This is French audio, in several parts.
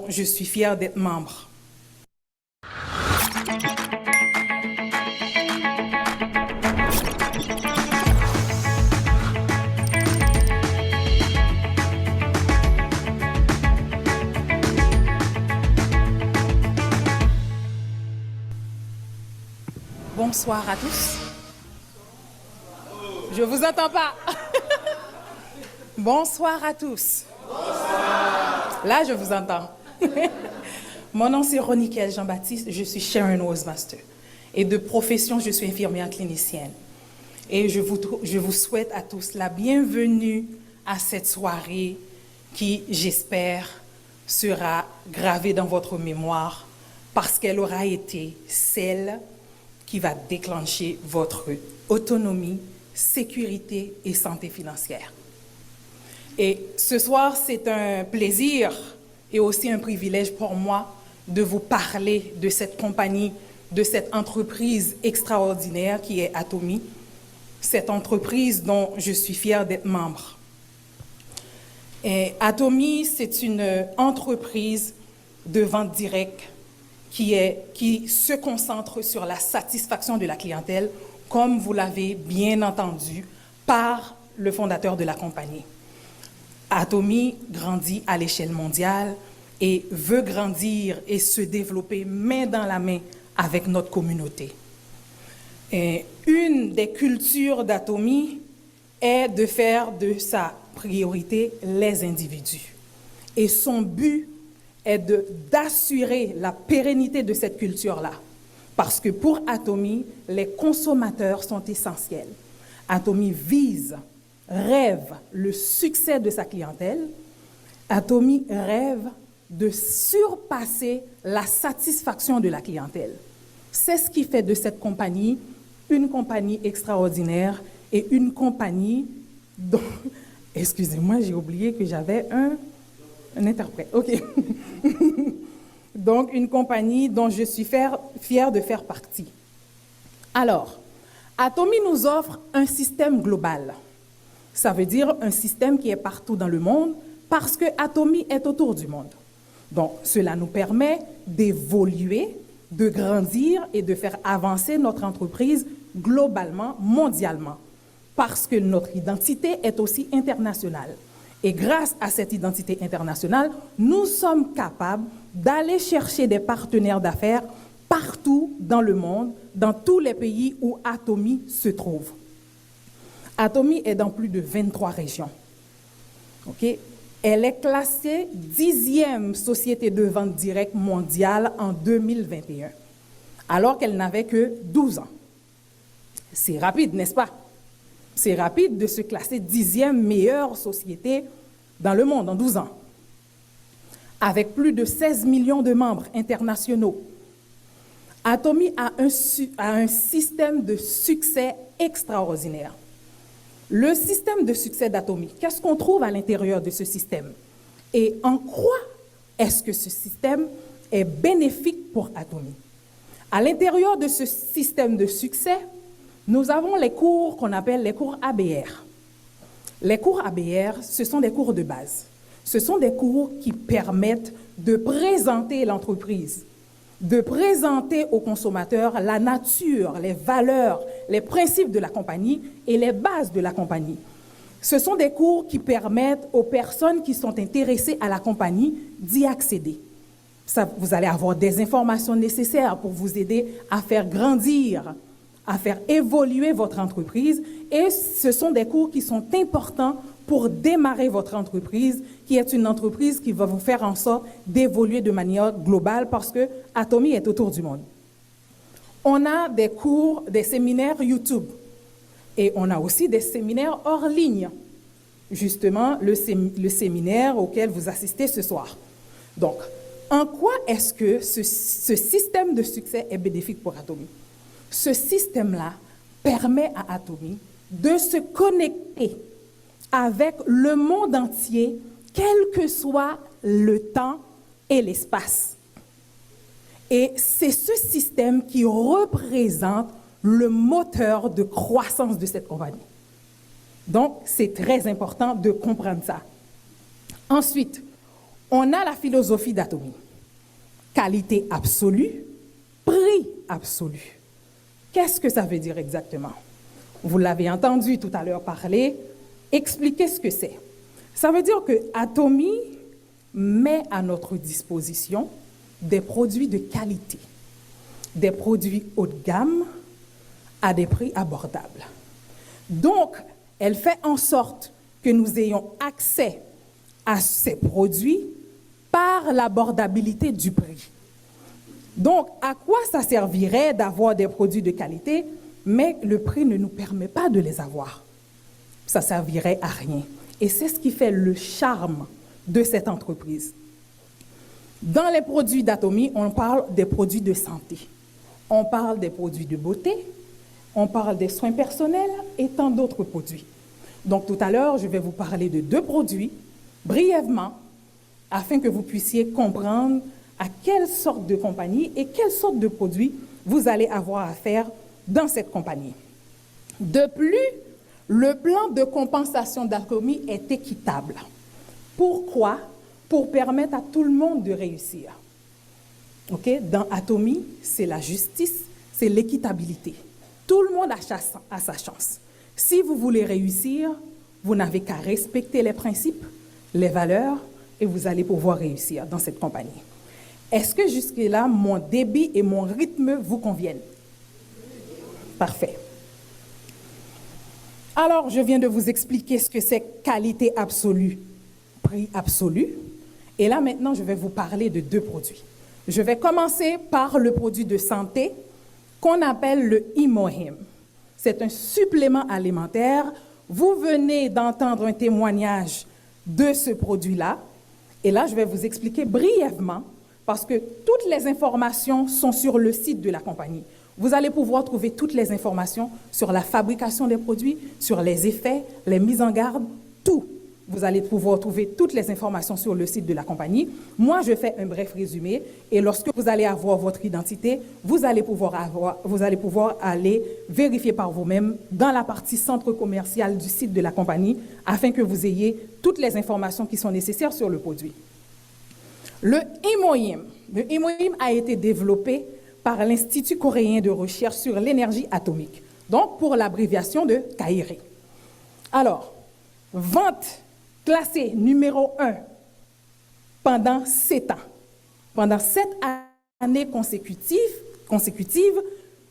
Je suis fière d'être membre. Bonsoir à tous. Je vous entends pas. Bonsoir à tous. Bonsoir. Là, je vous entends. Mon nom, c'est Roniquel Jean-Baptiste. Je suis Sharon Ozmaster. Et de profession, je suis infirmière clinicienne. Et je vous souhaite à tous la bienvenue à cette soirée qui, j'espère, sera gravée dans votre mémoire parce qu'elle aura été celle qui va déclencher votre autonomie, sécurité et santé financière. Et ce soir, c'est un plaisir et aussi un privilège pour moi de vous parler de cette compagnie, de cette entreprise extraordinaire qui est Atomi, cette entreprise dont je suis fière d'être membre. Et Atomi, c'est une entreprise de vente directe qui se concentre sur la satisfaction de la clientèle, comme vous l'avez bien entendu, par le fondateur de la compagnie. Atomi grandit à l'échelle mondiale et veut grandir et se développer main dans la main avec notre communauté. Et une des cultures d'Atomi est de faire de sa priorité les individus. Et son but est d'assurer la pérennité de cette culture-là. Parce que pour Atomi, les consommateurs sont essentiels. Atomi rêve le succès de sa clientèle. Atomi rêve de surpasser la satisfaction de la clientèle. C'est ce qui fait de cette compagnie une compagnie extraordinaire et une compagnie dont... Excusez-moi, j'ai oublié que j'avais un interprète. OK. Donc, une compagnie dont je suis fière de faire partie. Alors, Atomi nous offre un système global. Ça veut dire un système qui est partout dans le monde parce que Atomi est autour du monde. Donc, cela nous permet d'évoluer, de grandir et de faire avancer notre entreprise globalement, mondialement, parce que notre identité est aussi internationale. Et grâce à cette identité internationale, nous sommes capables d'aller chercher des partenaires d'affaires partout dans le monde, dans tous les pays où Atomi se trouve. Atomi est dans plus de 23 régions. Okay? Elle est classée 10e société de vente directe mondiale en 2021, alors qu'elle n'avait que 12 ans. C'est rapide, n'est-ce pas? C'est rapide de se classer 10e meilleure société dans le monde en 12 ans. Avec plus de 16 millions de membres internationaux, Atomi a un système de succès extraordinaire. Le système de succès d'Atomi, qu'est-ce qu'on trouve à l'intérieur de ce système? Et en quoi est-ce que ce système est bénéfique pour Atomi? À l'intérieur de ce système de succès, nous avons les cours qu'on appelle les cours ABR. Les cours ABR, ce sont des cours de base. Ce sont des cours qui permettent de présenter l'entreprise, de présenter aux consommateurs la nature, les valeurs, les principes de la compagnie et les bases de la compagnie. Ce sont des cours qui permettent aux personnes qui sont intéressées à la compagnie d'y accéder. Vous allez avoir des informations nécessaires pour vous aider à faire grandir, à faire évoluer votre entreprise. Et ce sont des cours qui sont importants pour démarrer votre entreprise, qui est une entreprise qui va vous faire en sorte d'évoluer de manière globale parce que Atomi est autour du monde. On a des cours, des séminaires YouTube et on a aussi des séminaires hors ligne. Justement, le séminaire auquel vous assistez ce soir. Donc, en quoi est-ce que ce système de succès est bénéfique pour Atomi? Ce système-là permet à Atomi de se connecter avec le monde entier, quel que soit le temps et l'espace. Et c'est ce système qui représente le moteur de croissance de cette compagnie. Donc, c'est très important de comprendre ça. Ensuite, On a la philosophie d'Atomy. Qualité absolue, prix absolu. Qu'est-ce que ça veut dire exactement? Vous l'avez entendu tout à l'heure parler. Expliquez ce que c'est. Ça veut dire que Atomy met à notre disposition des produits de qualité, des produits haut de gamme à des prix abordables. Donc, elle fait en sorte que nous ayons accès à ces produits par l'abordabilité du prix. Donc, à quoi ça servirait d'avoir des produits de qualité, mais le prix ne nous permet pas de les avoir? Ça servirait à rien. Et c'est ce qui fait le charme de cette entreprise. Dans les produits d'Atomy, on parle des produits de santé. On parle des produits de beauté, on parle des soins personnels et tant d'autres produits. Donc tout à l'heure, je vais vous parler de 2 produits, brièvement, afin que vous puissiez comprendre à quelle sorte de compagnie et quelle sorte de produits vous allez avoir affaire dans cette compagnie. De plus, le plan de compensation d'Atomy est équitable. Pourquoi? Pour permettre à tout le monde de réussir. Okay? Dans Atomy, c'est la justice, c'est l'équitabilité. Tout le monde a sa chance. Si vous voulez réussir, vous n'avez qu'à respecter les principes, les valeurs, et vous allez pouvoir réussir dans cette compagnie. Est-ce que jusque-là, mon débit et mon rythme vous conviennent? Parfait. Alors, je viens de vous expliquer ce que c'est qualité absolue, prix absolu. Et là, maintenant, je vais vous parler de 2 produits. Je vais commencer par le produit de santé qu'on appelle le Imohim. C'est un supplément alimentaire. Vous venez d'entendre un témoignage de ce produit-là. Et là, je vais vous expliquer brièvement, parce que toutes les informations sont sur le site de la compagnie. Vous allez pouvoir trouver toutes les informations sur la fabrication des produits, sur les effets, les mises en garde, tout. Vous allez pouvoir trouver toutes les informations sur le site de la compagnie. Moi, je fais un bref résumé et lorsque vous allez avoir votre identité, vous allez pouvoir aller vérifier par vous-même dans la partie centre commercial du site de la compagnie afin que vous ayez toutes les informations qui sont nécessaires sur le produit. Le Imohim a été développé par l'Institut coréen de recherche sur l'énergie atomique, donc pour l'abréviation de CAIRE. Alors, vente classé numéro 1 pendant 7 ans. Pendant 7 années consécutives,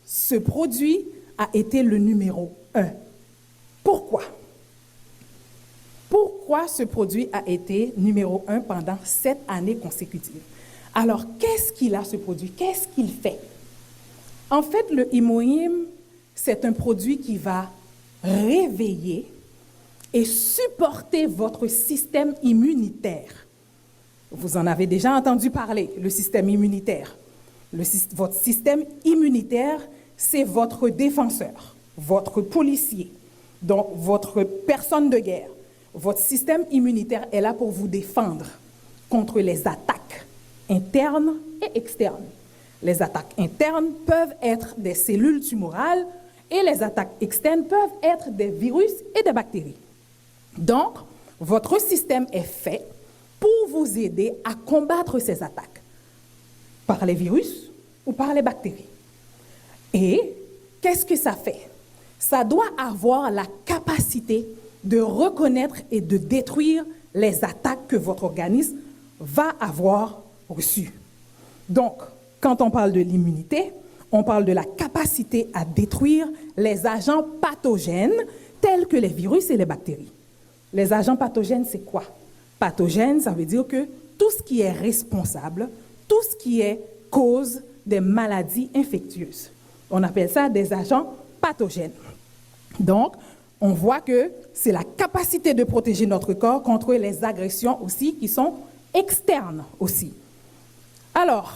ce produit a été le numéro 1. Pourquoi? Pourquoi ce produit a été numéro 1 pendant 7 années consécutives? Alors, qu'est-ce qu'il a, ce produit? Qu'est-ce qu'il fait? En fait, le Imohim, c'est un produit qui va réveiller et supporter votre système immunitaire. Vous en avez déjà entendu parler, le système immunitaire. Votre système immunitaire, c'est votre défenseur, votre policier, donc votre personne de guerre. Votre système immunitaire est là pour vous défendre contre les attaques internes et externes. Les attaques internes peuvent être des cellules tumorales et les attaques externes peuvent être des virus et des bactéries. Donc, votre système est fait pour vous aider à combattre ces attaques par les virus ou par les bactéries. Et qu'est-ce que ça fait? Ça doit avoir la capacité de reconnaître et de détruire les attaques que votre organisme va avoir reçues. Donc, quand on parle de l'immunité, on parle de la capacité à détruire les agents pathogènes tels que les virus et les bactéries. Les agents pathogènes, c'est quoi? Pathogène, ça veut dire que tout ce qui est responsable, tout ce qui est cause des maladies infectieuses. On appelle ça des agents pathogènes. Donc, on voit que c'est la capacité de protéger notre corps contre les agressions aussi qui sont externes aussi. Alors,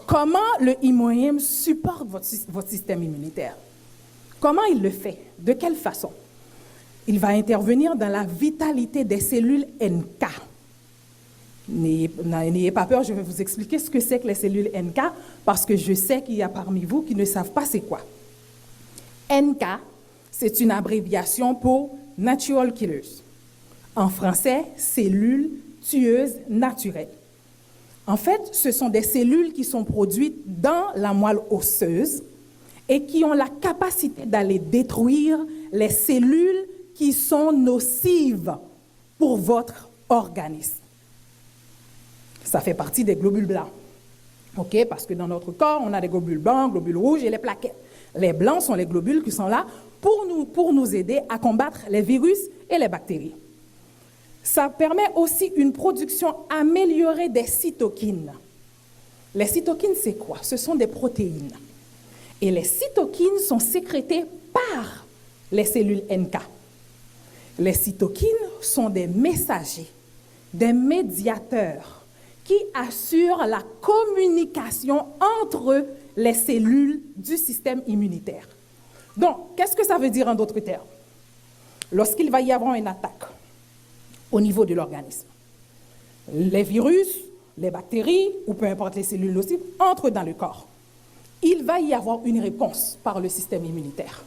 comment le Imohim supporte votre système immunitaire? Comment il le fait? De quelle façon? Il va intervenir dans la vitalité des cellules NK. N'ayez pas peur, je vais vous expliquer ce que c'est que les cellules NK, parce que je sais qu'il y a parmi vous qui ne savent pas c'est quoi. NK, c'est une abréviation pour Natural Killers. En français, cellules tueuses naturelles. En fait, ce sont des cellules qui sont produites dans la moelle osseuse et qui ont la capacité d'aller détruire les cellules qui sont nocives pour votre organisme. Ça fait partie des globules blancs. OK? Parce que dans notre corps, on a des globules blancs, globules rouges et les plaquettes. Les blancs sont les globules qui sont là pour nous aider à combattre les virus et les bactéries. Ça permet aussi une production améliorée des cytokines. Les cytokines, c'est quoi? Ce sont des protéines. Et les cytokines sont sécrétées par les cellules NK. Les cytokines sont des messagers, des médiateurs qui assurent la communication entre les cellules du système immunitaire. Donc, qu'est-ce que ça veut dire en d'autres termes? Lorsqu'il va y avoir une attaque au niveau de l'organisme, les virus, les bactéries, ou peu importe les cellules nocives, entrent dans le corps. Il va y avoir une réponse par le système immunitaire.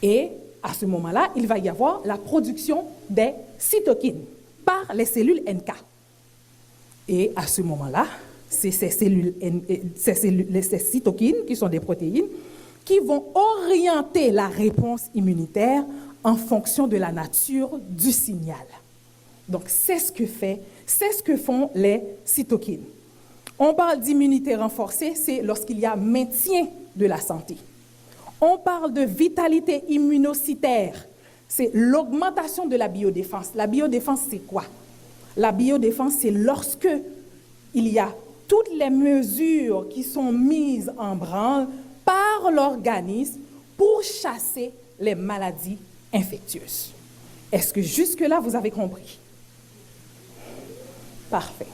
Et à ce moment-là, il va y avoir la production des cytokines par les cellules NK. Et à ce moment-là, c'est ces cytokines, qui sont des protéines, qui vont orienter la réponse immunitaire en fonction de la nature du signal. Donc, c'est ce que font les cytokines. On parle d'immunité renforcée, c'est lorsqu'il y a maintien de la santé. On parle de vitalité immunocytaire, c'est l'augmentation de la biodéfense. La biodéfense, c'est quoi? La biodéfense, c'est lorsque il y a toutes les mesures qui sont mises en branle par l'organisme pour chasser les maladies infectieuses. Est-ce que jusque-là, vous avez compris? Parfait.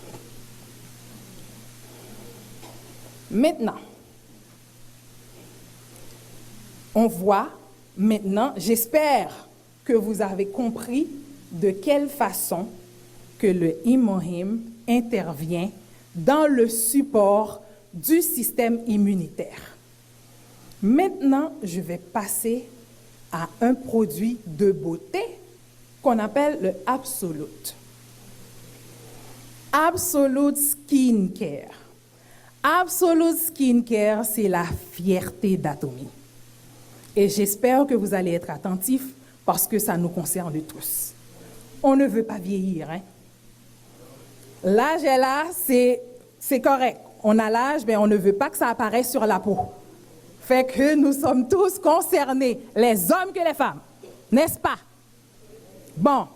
Maintenant, on voit maintenant, j'espère que vous avez compris de quelle façon que le Imohim intervient dans le support du système immunitaire. Maintenant, je vais passer à un produit de beauté qu'on appelle le Absolute. Absolute Skincare. Absolute Skincare, c'est la fierté d'Atomy. Et j'espère que vous allez être attentifs parce que ça nous concerne tous. On ne veut pas vieillir, hein? L'âge est là, c'est correct. On a l'âge, mais on ne veut pas que ça apparaisse sur la peau. Fait que nous sommes tous concernés, les hommes que les femmes, n'est-ce pas? Bon,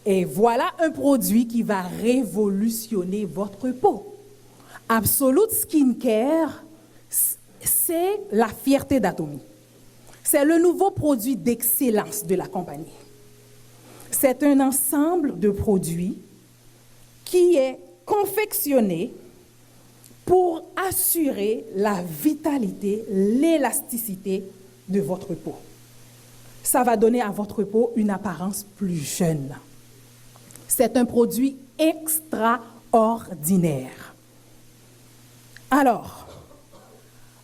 et voilà un produit qui va révolutionner votre peau. Absolute Skincare, c'est la fierté d'Atomy. C'est le nouveau produit d'excellence de la compagnie. C'est un ensemble de produits qui est confectionné pour assurer la vitalité, l'élasticité de votre peau. Ça va donner à votre peau une apparence plus jeune. C'est un produit extraordinaire. Alors,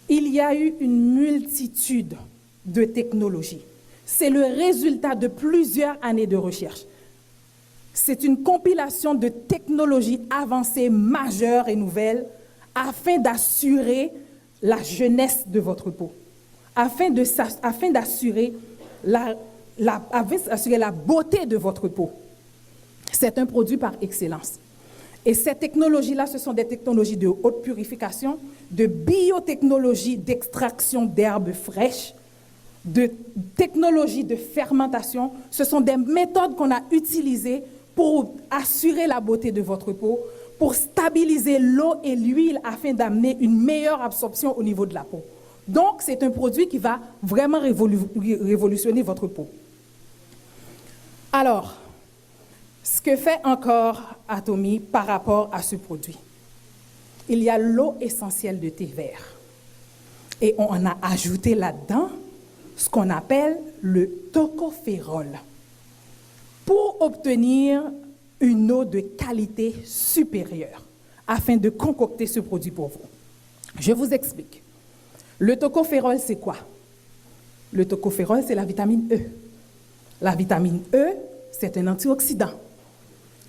il y a eu une multitude de technologies. C'est le résultat de plusieurs années de recherche. C'est une compilation de technologies avancées majeures et nouvelles afin d'assurer la jeunesse de votre peau, afin d'assurer la beauté de votre peau. C'est un produit par excellence. Et ces technologies-là, ce sont des technologies de haute purification, de biotechnologie d'extraction d'herbes fraîches, de technologie de fermentation. Ce sont des méthodes qu'on a utilisées pour assurer la beauté de votre peau, pour stabiliser l'eau et l'huile afin d'amener une meilleure absorption au niveau de la peau. Donc, c'est un produit qui va vraiment révolutionner votre peau. Alors, ce que fait encore Atomy par rapport à ce produit, il y a l'eau essentielle de thé vert. Et on a ajouté là-dedans ce qu'on appelle le tocophérol pour obtenir une eau de qualité supérieure afin de concocter ce produit pour vous. Je vous explique. Le tocophérol, c'est quoi? Le tocophérol, c'est la vitamine E. La vitamine E, c'est un antioxydant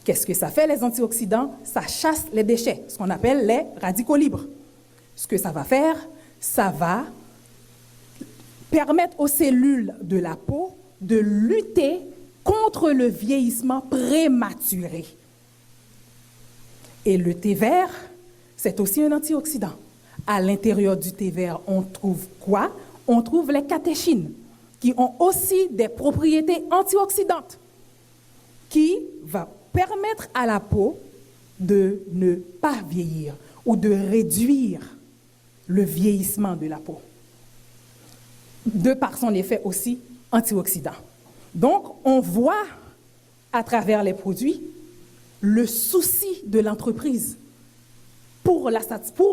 Qu'est-ce que ça fait, les antioxydants? Ça chasse les déchets, ce qu'on appelle les radicaux libres. Ce que ça va faire, ça va permettre aux cellules de la peau de lutter contre le vieillissement prématuré. Et le thé vert, c'est aussi un antioxydant. À l'intérieur du thé vert, on trouve quoi? On trouve les catéchines, qui ont aussi des propriétés antioxydantes, qui vont permettre à la peau de ne pas vieillir ou de réduire le vieillissement de la peau, de par son effet aussi antioxydant. Donc, on voit à travers les produits le souci de l'entreprise pour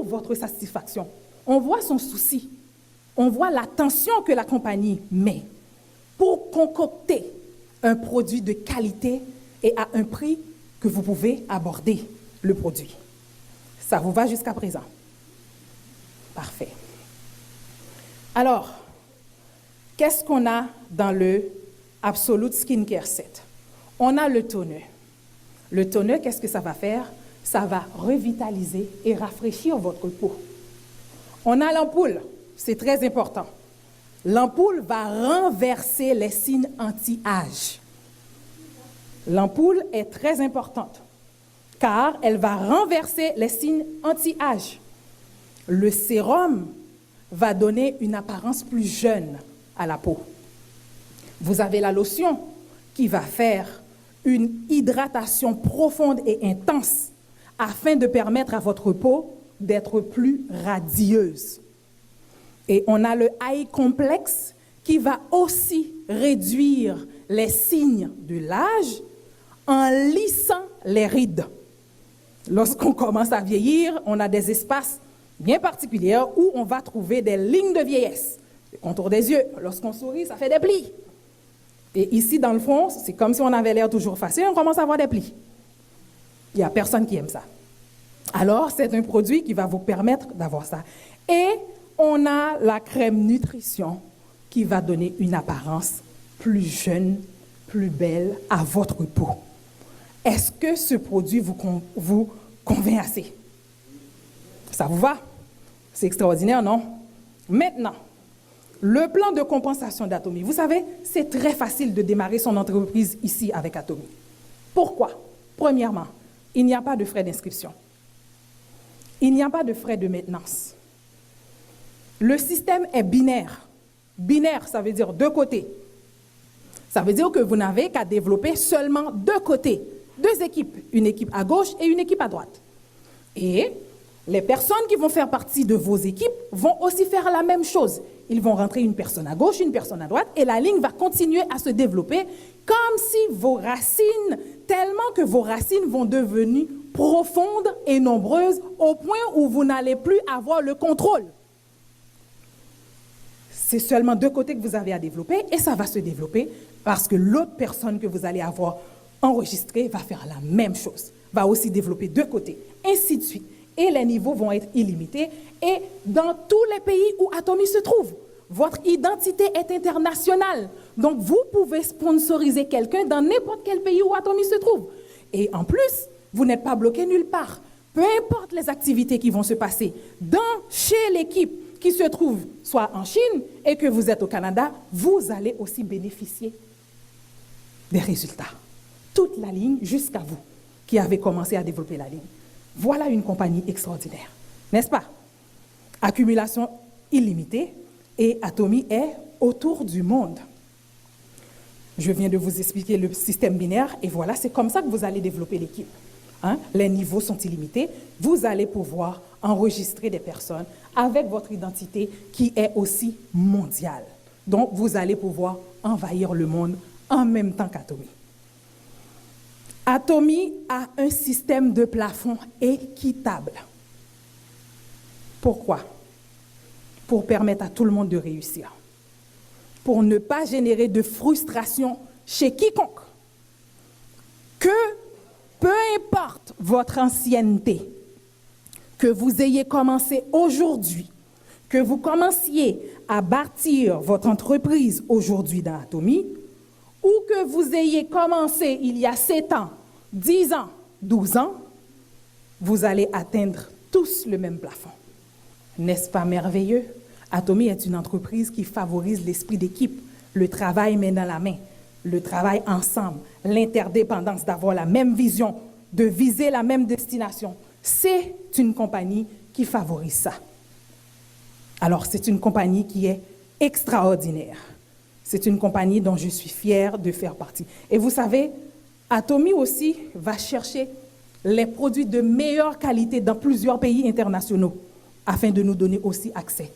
votre satisfaction. On voit son souci, on voit l'attention que la compagnie met pour concocter un produit de qualité et à un prix que vous pouvez aborder le produit. Ça vous va jusqu'à présent? Parfait. Alors, qu'est-ce qu'on a dans le Absolute Skincare Set? On a le toner. Le toner, qu'est-ce que ça va faire? Ça va revitaliser et rafraîchir votre peau. On a l'ampoule, c'est très important. L'ampoule va renverser les signes anti-âge. L'ampoule est très importante car elle va renverser les signes anti-âge. Le sérum va donner une apparence plus jeune à la peau. Vous avez la lotion qui va faire une hydratation profonde et intense afin de permettre à votre peau d'être plus radieuse. Et on a le Eye Complex qui va aussi réduire les signes de l'âge en lissant les rides. Lorsqu'on commence à vieillir, on a des espaces bien particuliers où on va trouver des lignes de vieillesse. Le contour des yeux, lorsqu'on sourit, ça fait des plis. Et ici, dans le fond, c'est comme si on avait l'air toujours facile, on commence à avoir des plis. Il n'y a personne qui aime ça. Alors, c'est un produit qui va vous permettre d'avoir ça. Et on a la crème nutrition qui va donner une apparence plus jeune, plus belle à votre peau. Est-ce que ce produit vous convainc assez? Ça vous va? C'est extraordinaire, non? Maintenant, le plan de compensation d'Atomy. Vous savez, c'est très facile de démarrer son entreprise ici avec Atomy. Pourquoi? Premièrement, il n'y a pas de frais d'inscription. Il n'y a pas de frais de maintenance. Le système est binaire. Binaire, ça veut dire deux côtés. Ça veut dire que vous n'avez qu'à développer seulement deux côtés, deux équipes, une équipe à gauche et une équipe à droite. Et les personnes qui vont faire partie de vos équipes vont aussi faire la même chose. Ils vont rentrer une personne à gauche, une personne à droite, et la ligne va continuer à se développer comme si vos racines, tellement que vos racines vont devenir profondes et nombreuses au point où vous n'allez plus avoir le contrôle. C'est seulement deux côtés que vous avez à développer et ça va se développer parce que l'autre personne que vous allez avoir enregistrée va faire la même chose, va aussi développer deux côtés, ainsi de suite. Et les niveaux vont être illimités. Et dans tous les pays où Atomy se trouve, votre identité est internationale. Donc, vous pouvez sponsoriser quelqu'un dans n'importe quel pays où Atomy se trouve. Et en plus, vous n'êtes pas bloqué nulle part. Peu importe les activités qui vont se passer chez l'équipe qui se trouve soit en Chine et que vous êtes au Canada, vous allez aussi bénéficier des résultats. Toute la ligne jusqu'à vous qui avez commencé à développer la ligne. Voilà une compagnie extraordinaire, n'est-ce pas? Accumulation illimitée et Atomy est autour du monde. Je viens de vous expliquer le système binaire et voilà, c'est comme ça que vous allez développer l'équipe. Les niveaux sont illimités. Vous allez pouvoir enregistrer des personnes avec votre identité qui est aussi mondiale. Donc, vous allez pouvoir envahir le monde en même temps qu'Atomy. Atomy a un système de plafond équitable. Pourquoi? Pour permettre à tout le monde de réussir. Pour ne pas générer de frustration chez quiconque. Que, peu importe votre ancienneté, que vous ayez commencé aujourd'hui, que vous commenciez à bâtir votre entreprise aujourd'hui dans Atomy, ou que vous ayez commencé il y a 7 ans 10 ans, 12 ans, vous allez atteindre tous le même plafond. N'est-ce pas merveilleux? Atomy est une entreprise qui favorise l'esprit d'équipe, le travail main dans la main, le travail ensemble, l'interdépendance, d'avoir la même vision, de viser la même destination. C'est une compagnie qui favorise ça. Alors, c'est une compagnie qui est extraordinaire. C'est une compagnie dont je suis fière de faire partie. Et vous savez, Atomy aussi va chercher les produits de meilleure qualité dans plusieurs pays internationaux afin de nous donner aussi accès.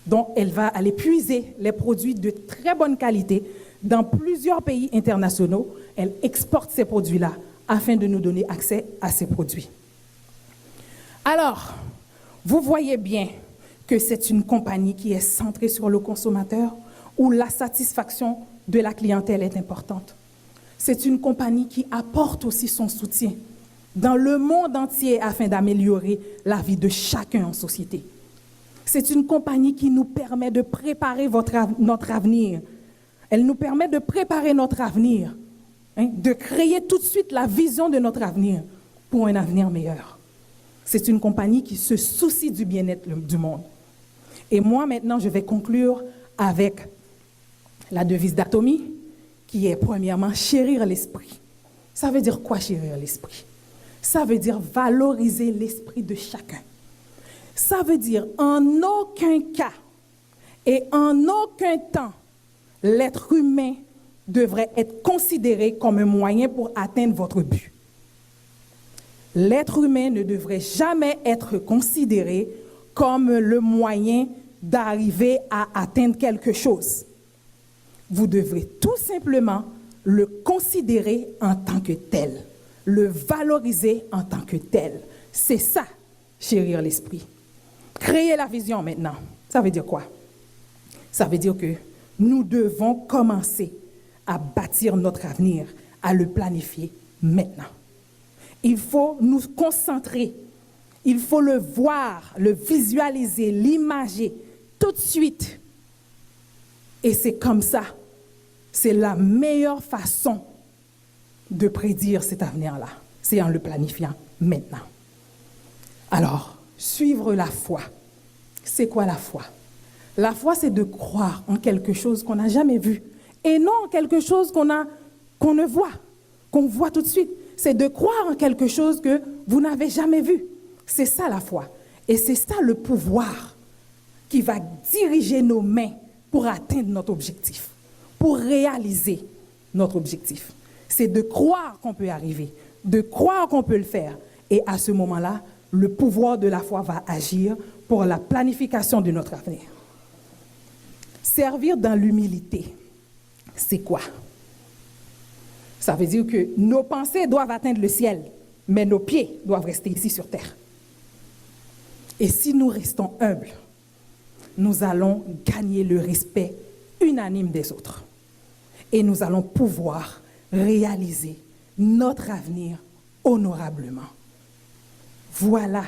Donc, elle va aller puiser les produits de très bonne qualité dans plusieurs pays internationaux. Elle exporte ces produits-là afin de nous donner accès à ces produits. Alors, vous voyez bien que c'est une compagnie qui est centrée sur le consommateur, où la satisfaction de la clientèle est importante. C'est une compagnie qui apporte aussi son soutien dans le monde entier afin d'améliorer la vie de chacun en société. C'est une compagnie qui nous permet de préparer notre avenir. Elle nous permet de préparer notre avenir, de créer tout de suite la vision de notre avenir pour un avenir meilleur. C'est une compagnie qui se soucie du bien-être du monde. Et moi, maintenant, je vais conclure avec la devise d'Atomy, qui est premièrement chérir l'esprit. Ça veut dire quoi, chérir l'esprit? Ça veut dire valoriser l'esprit de chacun. Ça veut dire en aucun cas et en aucun temps, l'être humain devrait être considéré comme un moyen pour atteindre votre but. L'être humain ne devrait jamais être considéré comme le moyen d'arriver à atteindre quelque chose. Vous devrez tout simplement le considérer en tant que tel, le valoriser en tant que tel. C'est ça, chérir l'esprit. Créer la vision maintenant, ça veut dire quoi? Ça veut dire que nous devons commencer à bâtir notre avenir, à le planifier maintenant. Il faut nous concentrer, il faut le voir, le visualiser, l'imager tout de suite. Et c'est comme ça, c'est la meilleure façon de prédire cet avenir-là, c'est en le planifiant maintenant. Alors, suivre la foi. C'est quoi la foi? La foi, c'est de croire en quelque chose qu'on n'a jamais vu et non en quelque chose qu'on ne voit, qu'on voit tout de suite. C'est de croire en quelque chose que vous n'avez jamais vu. C'est ça la foi. Et c'est ça le pouvoir qui va diriger nos mains pour atteindre notre objectif, pour réaliser notre objectif. C'est de croire qu'on peut arriver, de croire qu'on peut le faire. Et à ce moment-là, le pouvoir de la foi va agir pour la planification de notre avenir. Servir dans l'humilité, c'est quoi? Ça veut dire que nos pensées doivent atteindre le ciel, mais nos pieds doivent rester ici sur terre. Et si nous restons humbles, nous allons gagner le respect unanime des autres. Et nous allons pouvoir réaliser notre avenir honorablement. Voilà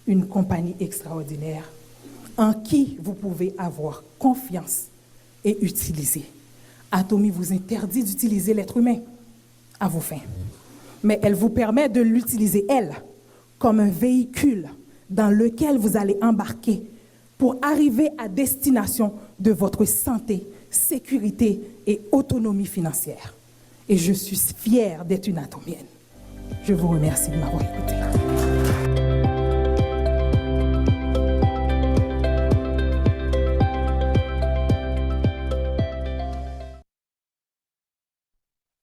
une compagnie extraordinaire en qui vous pouvez avoir confiance et utiliser. Atomy vous interdit d'utiliser l'être humain à vos fins, mais elle vous permet de l'utiliser, elle, comme un véhicule dans lequel vous allez embarquer pour arriver à destination de votre santé, sécurité et autonomie financière. Et je suis fière d'être une atomienne. Je vous remercie de m'avoir écouté.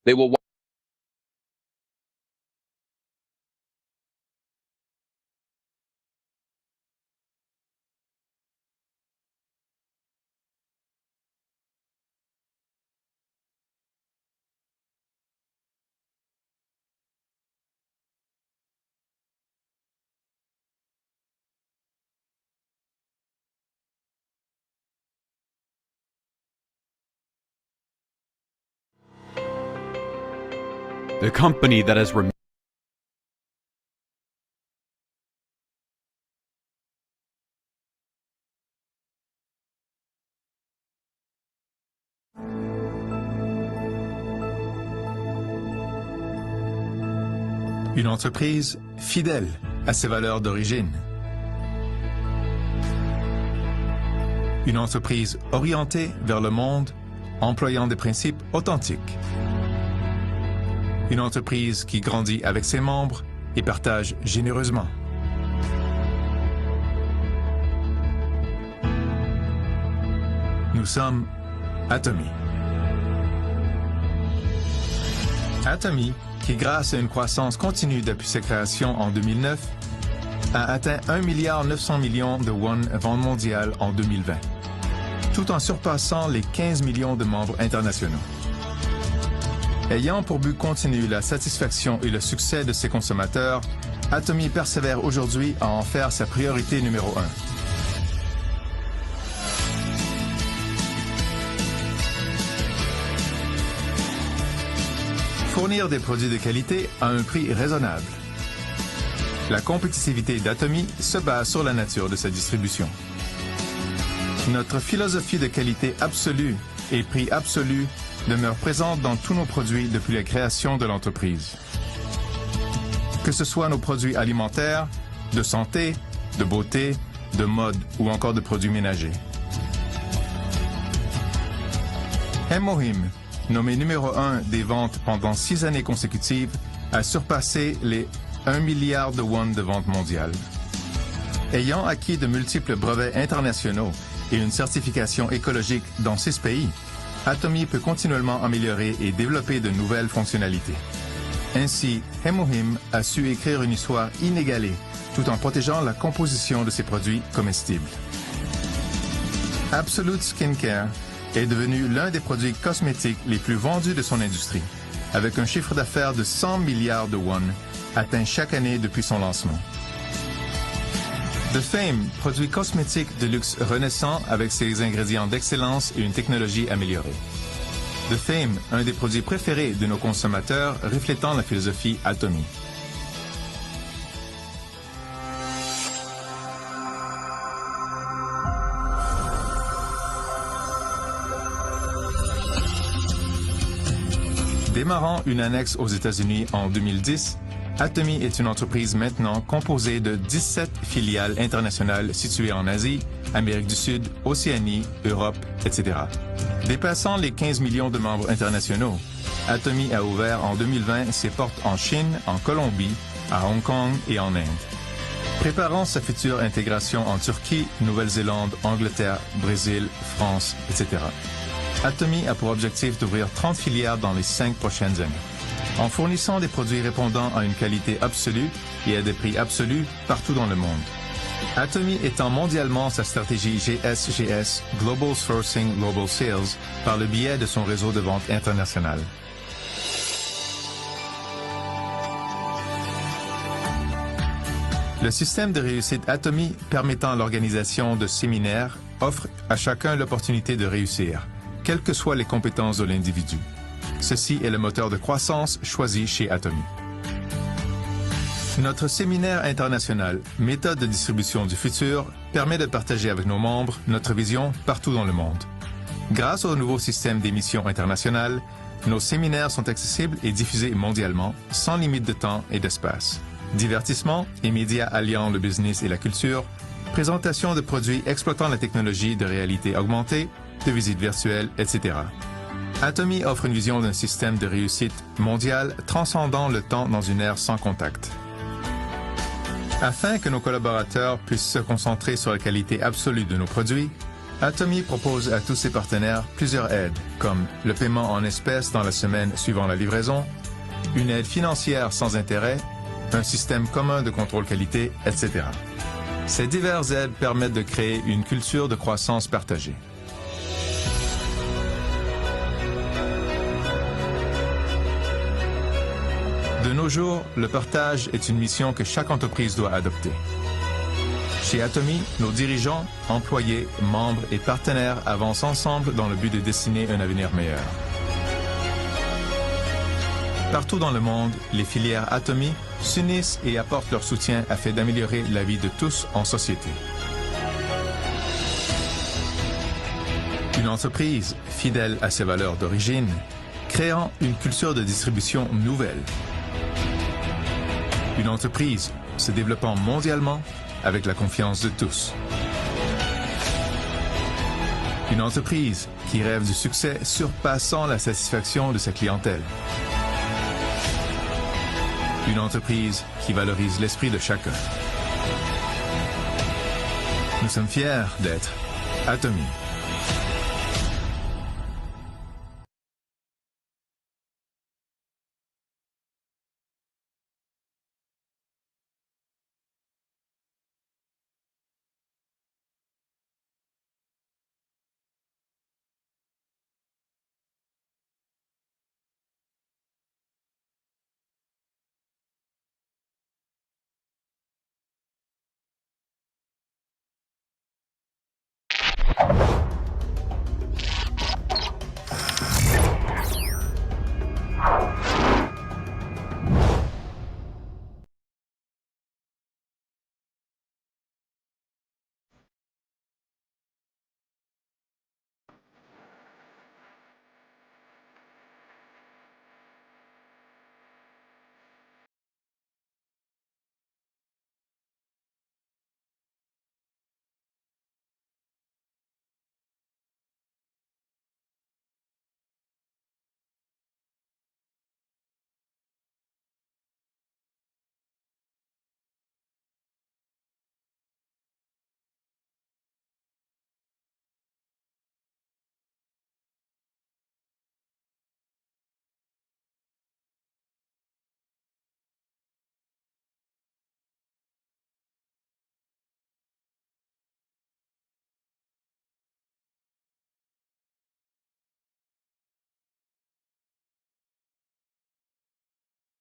They will the company that has remained Une entreprise fidèle à ses valeurs d'origine. Une entreprise orientée vers le monde, employant des principes authentiques. Une entreprise qui grandit avec ses membres et partage généreusement. Nous sommes Atomy. Atomy, qui grâce à une croissance continue depuis sa création en 2009, a atteint 1,9 milliard de won vente mondiale en 2020, tout en surpassant les 15 millions de membres internationaux. Ayant pour but continu la satisfaction et le succès de ses consommateurs, Atomy persévère aujourd'hui à en faire sa priorité numéro 1. Fournir des produits de qualité à un prix raisonnable. La compétitivité d'Atomy se base sur la nature de sa distribution. Notre philosophie de qualité absolue et prix absolu demeure présente dans tous nos produits depuis la création de l'entreprise. Que ce soit nos produits alimentaires, de santé, de beauté, de mode ou encore de produits ménagers. Hemohim, nommé numéro 1 des ventes pendant 6 années consécutives, a surpassé les 1 milliard de won de ventes mondiales. Ayant acquis de multiples brevets internationaux et une certification écologique dans 6 pays, Atomy peut continuellement améliorer et développer de nouvelles fonctionnalités. Ainsi, Hemohim a su écrire une histoire inégalée tout en protégeant la composition de ses produits comestibles. Absolute Skincare est devenu l'un des produits cosmétiques les plus vendus de son industrie, avec un chiffre d'affaires de 100 milliards de won atteint chaque année depuis son lancement. The Fame, produit cosmétique de luxe renaissant avec ses ingrédients d'excellence et une technologie améliorée. The Fame, un des produits préférés de nos consommateurs, reflétant la philosophie Atomy. Démarrant une annexe aux États-Unis en 2010, Atomy est une entreprise maintenant composée de 17 filiales internationales situées en Asie, Amérique du Sud, Océanie, Europe, etc. Dépassant les 15 millions de membres internationaux, Atomy a ouvert en 2020 ses portes en Chine, en Colombie, à Hong Kong et en Inde. Préparant sa future intégration en Turquie, Nouvelle-Zélande, Angleterre, Brésil, France, etc. Atomy a pour objectif d'ouvrir 30 filiales dans les 5 prochaines années, en fournissant des produits répondant à une qualité absolue et à des prix absolus partout dans le monde. Atomy étend mondialement sa stratégie GSGS, Global Sourcing Global Sales, par le biais de son réseau de vente international. Le système de réussite Atomy permettant l'organisation de séminaires offre à chacun l'opportunité de réussir, quelles que soient les compétences de l'individu. Ceci est le moteur de croissance choisi chez Atomy. Notre séminaire international, méthode de distribution du futur, permet de partager avec nos membres notre vision partout dans le monde. Grâce au nouveau système d'émissions internationales, nos séminaires sont accessibles et diffusés mondialement, sans limite de temps et d'espace. Divertissement et médias alliant le business et la culture, présentation de produits exploitant la technologie de réalité augmentée, de visites virtuelles, etc. Atomy offre une vision d'un système de réussite mondial transcendant le temps dans une ère sans contact. Afin que nos collaborateurs puissent se concentrer sur la qualité absolue de nos produits, Atomy propose à tous ses partenaires plusieurs aides, comme le paiement en espèces dans la semaine suivant la livraison, une aide financière sans intérêt, un système commun de contrôle qualité, etc. Ces diverses aides permettent de créer une culture de croissance partagée. De nos jours, le partage est une mission que chaque entreprise doit adopter. Chez Atomy, nos dirigeants, employés, membres et partenaires avancent ensemble dans le but de dessiner un avenir meilleur. Partout dans le monde, les filières Atomy s'unissent et apportent leur soutien afin d'améliorer la vie de tous en société. Une entreprise fidèle à ses valeurs d'origine, créant une culture de distribution nouvelle. Une entreprise se développant mondialement avec la confiance de tous. Une entreprise qui rêve du succès surpassant la satisfaction de sa clientèle. Une entreprise qui valorise l'esprit de chacun. Nous sommes fiers d'être Atomy.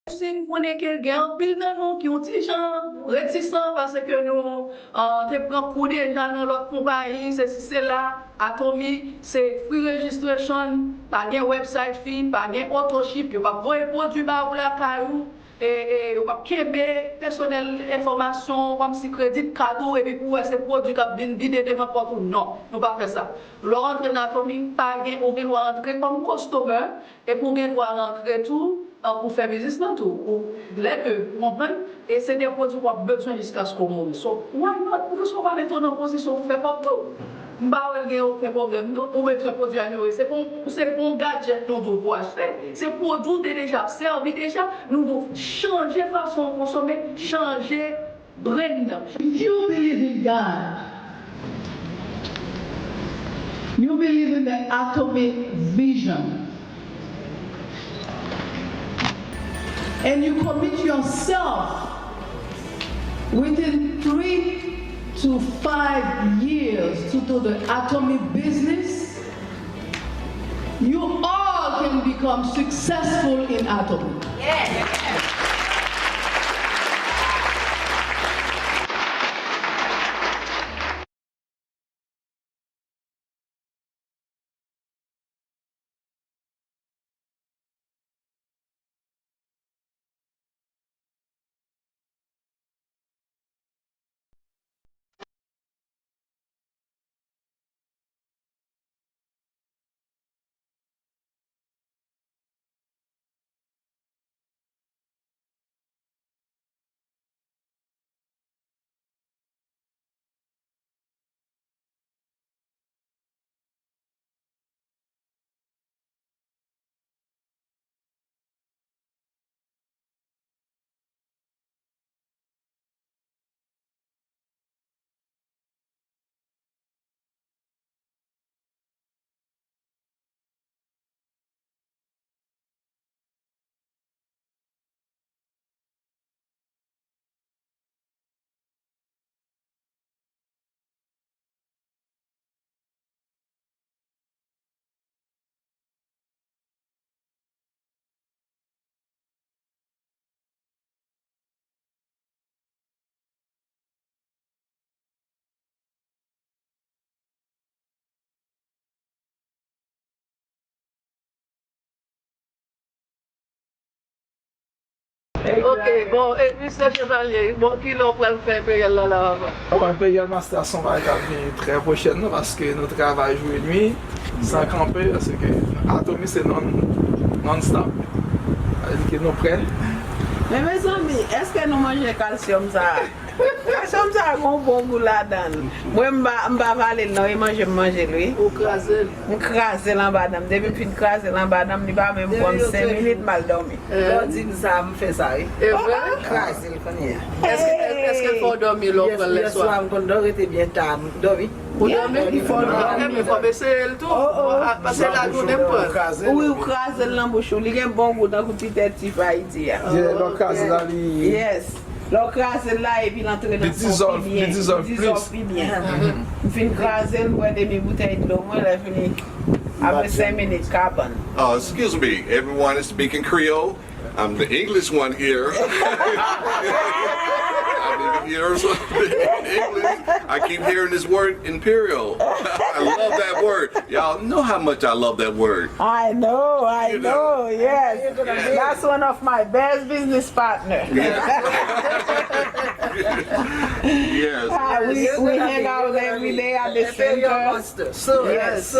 Si nous connaissons quelqu'un, pile de nous qui ont des gens réticents parce que nous prenons coup de gens dans notre compagnie, c'est là, Atomy, c'est free registration, pas de website fee, pas de auto-ship, il n'y a pas de produit pour la caillou, et il n'y a pas de personnel information, comme si crédit cadeau, et puis pour ces produits qui viennent vider devant porte. Non, nous ne pas faire ça. Nous rentrons dans Atomy, pas de, on doit rentrer comme customer, et pour nous rentrer tout. Pour faire business dans tout, pour les deux, comprendre, et c'est des produits qu'on a besoin jusqu'à ce qu'on mourra. So, why not? Nous sommes pas mettre en position pour faire pas tout. Nous n'avons aucun problème, nous mettre un produit à nous. C'est pour un gadget nous devons acheter. C'est pour nous déjà servi déjà, nous devons changer la façon de consommer, changer brand. If you believe in God, you believe in the atomic vision. And you commit yourself within 3 to 5 years to do the Atomy business, you all can become successful in Atomy. Yeah. Ok, bon, et puis c'est chevalier, bon, qui l'on peut faire payer là? On va payer la station va venir très prochainement parce que nous travaillons jour et nuit sans camper parce que Atomy c'est non-stop. C'est-à-dire que nous prêts Mais mes amis, est-ce que nous mangeons calcium ça? Calcium ça a un bon goût là-dedans. Moi, je ne vais pas aller là, je mange lui. Ou craser. Je crase là bas dame. Depuis que je crase là bas dame, il va même prendre 5 minutes mal dormi. Quand dit ça, me fait ça. Et vrai? Crase le connaît. Est-ce qu'il faut dormir l'autre le Hier soir? soir, quand dormi était bien tard. Dormi. Pour dormir, il faut dormir, mais il faut baisser le tout. Parce que la journée pas. Oui, ou crase là bouche, il y a un bon goût dans le petit petit Haïti. Donc, casse là, li... Yes. Le crase là et puis l'entrée dans son bien. dissolve bien. Je finis craser, je bois des bouteilles d'eau, moi je finis après 5 minutes carbone. Excuse me, everyone is speaking Creole. I'm the English one here. I'm here English. I keep hearing this word imperial. I love that word. Y'all know how much I love that word. I know, yes. That's one of my best business partners. Yes. We hang out every day at the center. Yes.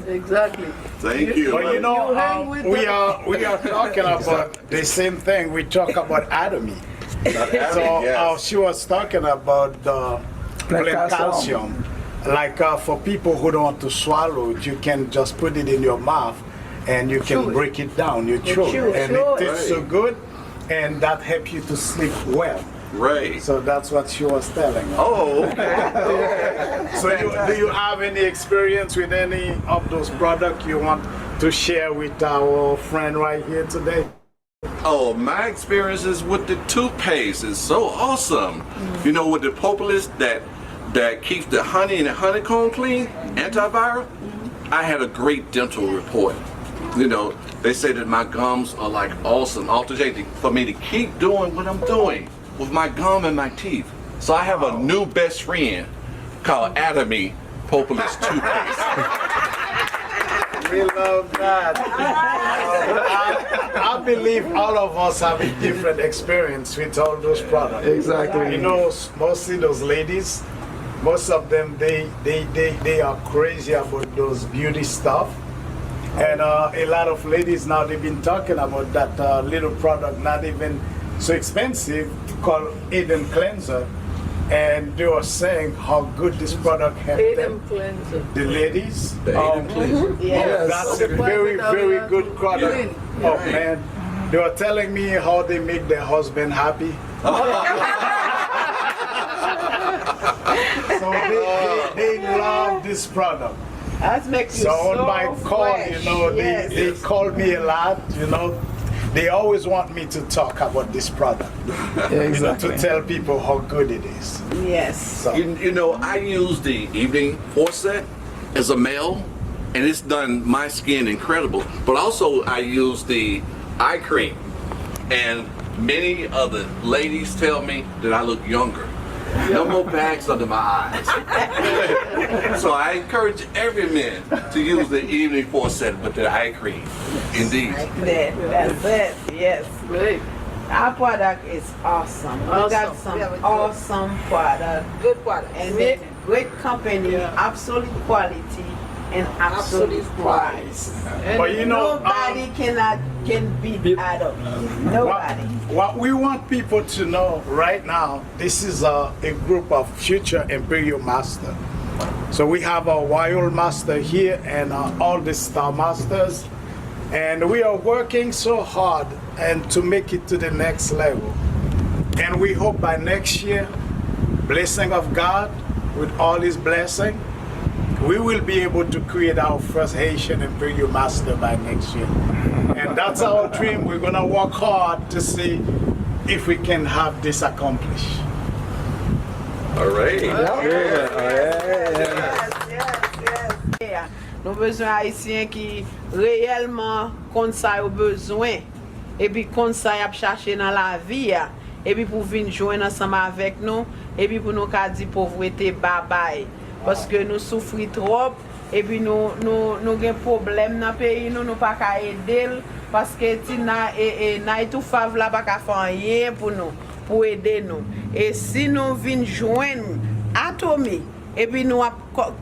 Exactly. Thank you. But you know, we are talking about the same thing. We talk about Atomy. So she was talking about the plant calcium. Like for people who don't want to swallow it, you can just put it in your mouth and you can break it down. You chew it, and it tastes so good, and that helps you to sleep well. Right. So that's what she was telling us. Oh, okay. So do you have any experience with any of those products you want to share with our friend right here today? Oh, my experiences with the toothpaste is so awesome. You know, with the propolis that keeps the honey and the honeycomb clean, antiviral, I had a great dental report. You know, they say that my gums are like awesome, alternating for me to keep doing what I'm doing with my gum and my teeth. So I have a new best friend called Atomy Propolis Toothpaste. We love that. I believe all of us have a different experience with all those products. Exactly. You know, mostly those ladies, most of them, they are crazy about those beauty stuff. And a lot of ladies now, they've been talking about that little product, not even so expensive, called Eden Cleanser. And they were saying how good this product helped them. The ladies. Yes. That's a very, very good product. Oh man. They were telling me how they make their husband happy. So they love this product. That makes you So on my call, fresh. you know, they call me a lot, you know. They always want me to talk about this product. You know, to tell people how good it is. Yes. So, You know, I use the evening Forset as a male, and it's done my skin incredible. But also, I use the eye cream, and many other ladies tell me that I look younger. No more bags under my eyes. So I encourage every man to use the evening Forset with the eye cream. Indeed. That's it. Yes. Great. Our product is awesome. We got some awesome product. Good product. And great company, absolute quality and absolute price. but you know, Nobody can beat Atomy. Nobody. what we want people to know right now, this is a group of future Imperial Master. So we have our Wild Master here and all the Star Masters. And we are working so hard and to make it to the next level. And we hope by next year, blessing of God, with all his blessing, we will be able to create our first Haitian Imperial Master by next year. And that's our dream. We're gonna work hard to see if we can have this accomplished. All right. Yeah. Nous besoin haïtiens qui réellement compte ça au besoin et puis compte ça y a chercher dans la vie et puis pour venir joindre ensemble avec nous et puis pour nous ca dire pauvreté bye bye parce que nous souffrons trop et puis nous gain problème dans pays nous pas ka aider parce que tina et na tout fav là pas ka faire rien pour nous pour aider nous et si nous venons joindre Atomy et puis nous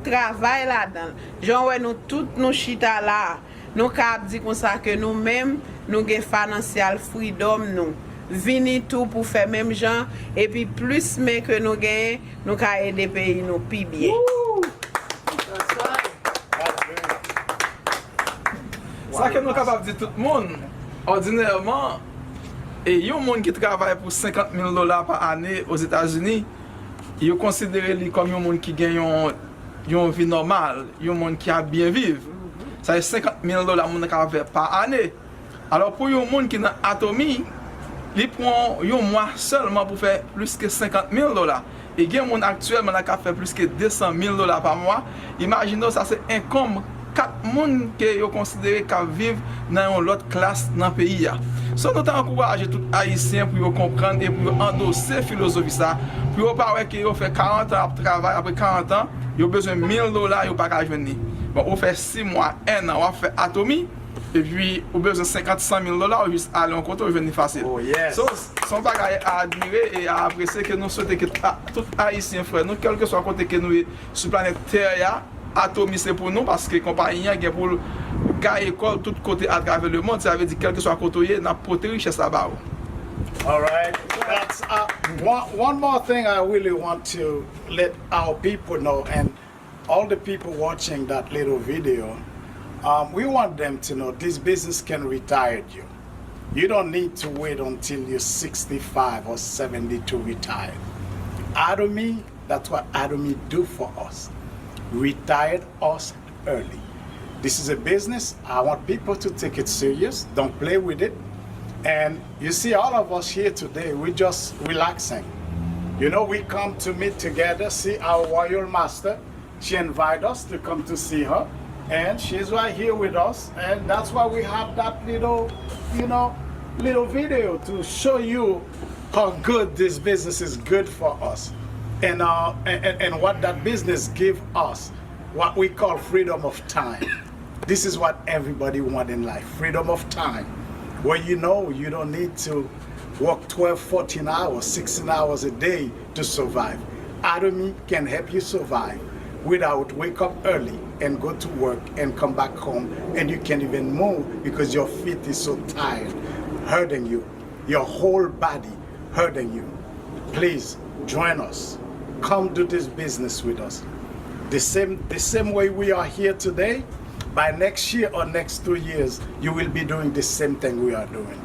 travaillons là-dedans. Genre nous tous nous chita là, nous cap dit comme ça que nous-mêmes nous gain financial freedom nous. vini tout pour faire même gens et puis plus mais que nous gagnons, nous ka aider pays nous plus bien. Ça que nous sommes capables de dire tout le monde, ordinairement, et il y a un monde qui travaille pour $50,000 par année aux États-Unis, il est considéré comme un monde qui gagne une vie normale, un monde qui a bien vivre. Ça fait $50,000 monde qui par année. Alors pour un monde qui est dans Atomy, il prend un mois seulement pour faire plus que $50,000. Et il y a un monde actuellement qui fait plus que $200,000 par mois. Imaginez ça, c'est income 4 personnes qui sont considérées comme vivent dans une autre classe dans le pays. So, nous encourageons tous les Haïtiens pour comprendre et pour endosser la philosophie, pour ne pas voir qu'ils ont fait 40 ans de travail, après 40 ans, ils ont besoin de $1,000, ils n'ont pas qu'à venir. Bon, on fait 6 mois, 1 an, on fait Atomy, et puis on a besoin de 50-100,000 $, juste aller en compte, on venir facile. Oh, yes. So, son bagage à admirer et à apprécier que nous souhaitons que tous les Haïtiens, frères, nous, quel que soit le côté que nous sommes sur la planète Terre, Atomy c'est pour nous parce que la compagnie est pour gagner école tout côté à travers le monde. Ça veut dire quel que soit le côté, nous portons richesse là-bas. All right. That's one more thing I really want to let our people know, and all the people watching that little video, we want them to know this business can retire you. You don't need to wait until you're 65 or 70 to retire. Atomy, that's what Atomy do for us. Retired us early. This is a business. I want people to take it serious. Don't play with it. And you see all of us here today, we're just relaxing. You know, we come to meet together, see our royal master. She invited us to come to see her. And she's right here with us. And that's why we have that little, little video to show you how good this business is good for us. And what that business give us, what we call freedom of time. This is what everybody wants in life, freedom of time. Where you know you don't need to work 12, 14 hours, 16 hours a day to survive. Atomy can help you survive without wake up early and go to work and come back home and you can't even move because your feet is so tired, hurting you, your whole body hurting you. Please join us. Come do this business with us. The same way we are here today, by next year or next 2 years, you will be doing the same thing we are doing.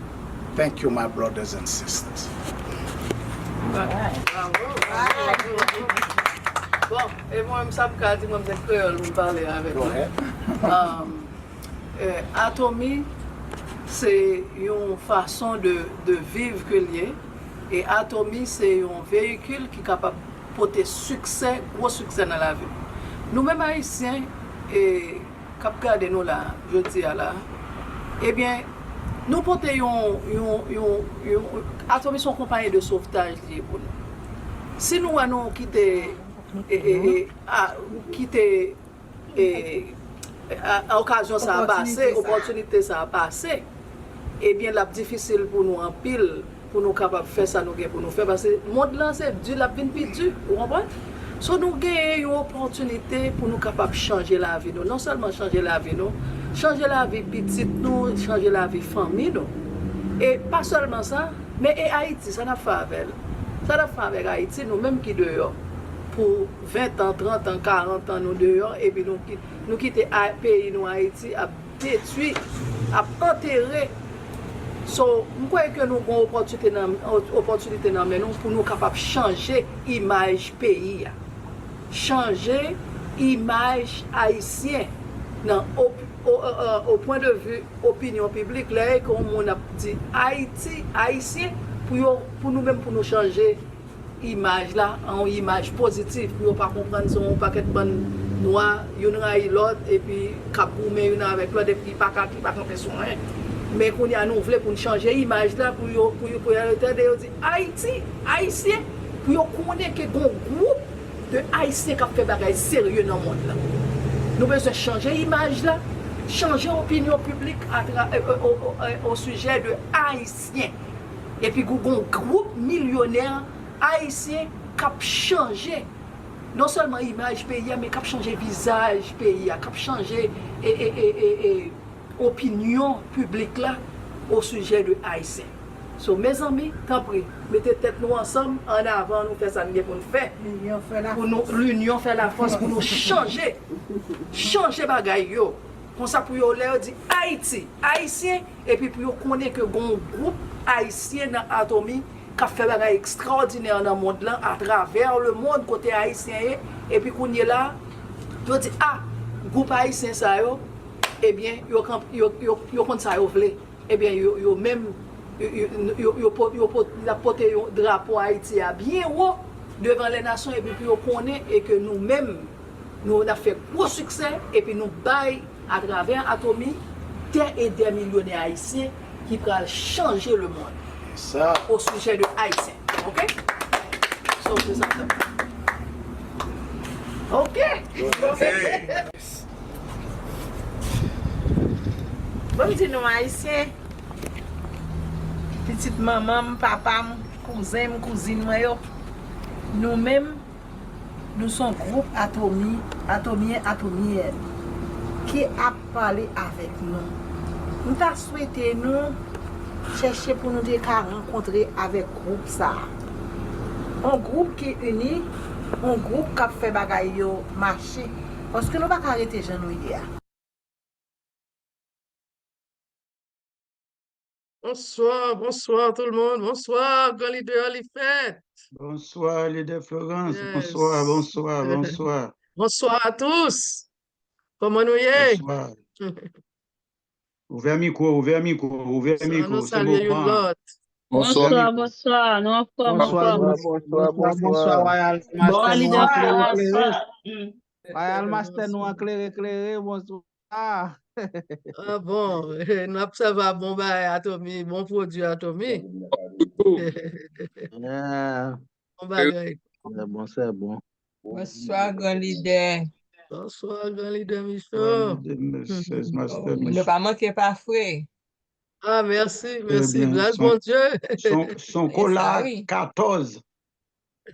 Thank you, my brothers and sisters. Bon, et moi, je me dis, moi, je suis créole, je parler avec vous. Atomy, c'est une façon de vivre que lié. Et Atomy, c'est un véhicule qui est capable de porter succès, gros succès dans la vie. Nous-mêmes, Haïtiens, et cap garder nous là, je dis là, eh bien, nous portons Atomy sont compagnie de sauvetage pour nous. Si nous allons quitter à occasion ça a passé, opportunité ça a passé, eh bien, c'est difficile pour nous en pile, pour nous capables de faire ça nous pour nous faire parce que le monde là c'est dur, la vie plus dur, vous comprenez? So nous avons une opportunité pour nous capables de changer la vie nous, non seulement changer la vie nous, changer la vie petite nous, changer la vie famille nous. Et pas seulement ça, mais et Haïti, ça n'a fait avec. Ça n'a fait avec Haïti, nous même qui dehors. Pour 20 ans, 30 ans, 40 ans, nous dehors, et puis nous quitter le pays, nous Haïti, à détruire, à enterrer. So, je crois que nous avons une opportunité pour nous capables de changer l'image pays. Changer l'image haïtienne au point de vue opinion publique. Là, comme on a dit, Haïti, haïtien, pour nous-mêmes, pour nous changer l'image là, en image positive, pour ne pas comprendre son paquet de bonnes noirs, une avec l'autre, et puis capoumer une avec l'autre, et puis pas camper sur rien. Mais qu'on y a nous voulons pour changer l'image là, pour dire Haïti, haïtien, pour connaître que un groupe de haïtiens qui fait des choses sérieux dans le monde là. Nous devons changer l'image là, changer l'opinion publique au sujet de haïtiens. Et puis, un groupe millionnaire haïtien qui a changé non seulement l'image pays, mais qui a changé le visage pays, qui a changé l'opinion publique là au sujet de haïtiens. So, mes amis, tant pis, mettez tête nous ensemble, en avant, nous faisons ça pour nous faire. L'union fait la force pour nous changer. Changer bagaille yo. Comme ça pour yo leur dire Haïti, haïtien, et puis pour yo connaître que bon groupe haïtien dans Atomi qui a fait bagaille extraordinaire dans le monde là, à travers le monde côté haïtien, et puis qu'on est là, yo dit ah, groupe haïtien ça yo, eh bien, yo compte ça yo vle. Eh bien, yo même yo porté un drapeau Haïti à bien haut devant les nations et puis yo connaît et que nous-mêmes nous avons fait gros succès et puis nous baillons à travers Atomi des millionnaires haïtiens qui pourraient changer le monde Ça. au sujet de haïtiens. OK? So, c'est ça. OK? Bon di nou haïtien, petite maman, papa, cousin, cousine yo, nous mêmes, nous sommes groupe atomien, qui a parlé avec nous. Nous avons souhaité nous chercher pour nous rencontrer avec groupe ça. Un groupe qui est uni, un groupe qui a fait bagay yo marcher. Parce que nous ne pouvons pas arrêter les gens hier. Bonsoir tout le monde. Bonsoir, grand leader Lifette. Bonsoir, leader Florence. Yes. Bonsoir. Bonsoir à tous. Comment nous y est? Bonsoir. Ouvrez micro. Nous C'est saluons bon. l'autre. Bonsoir. Bonsoir, leader Royal Master nous éclairé, bonsoir. Ah bon, nous observons bon Atomi, bon produit Atomi. Bon bagay. C'est bon. Bonsoir, grand leader. Bonsoir, grand leader Michaud. Ne pas manquer pas frais. Ah, merci, bien, grâce bon Dieu. Son cola 14.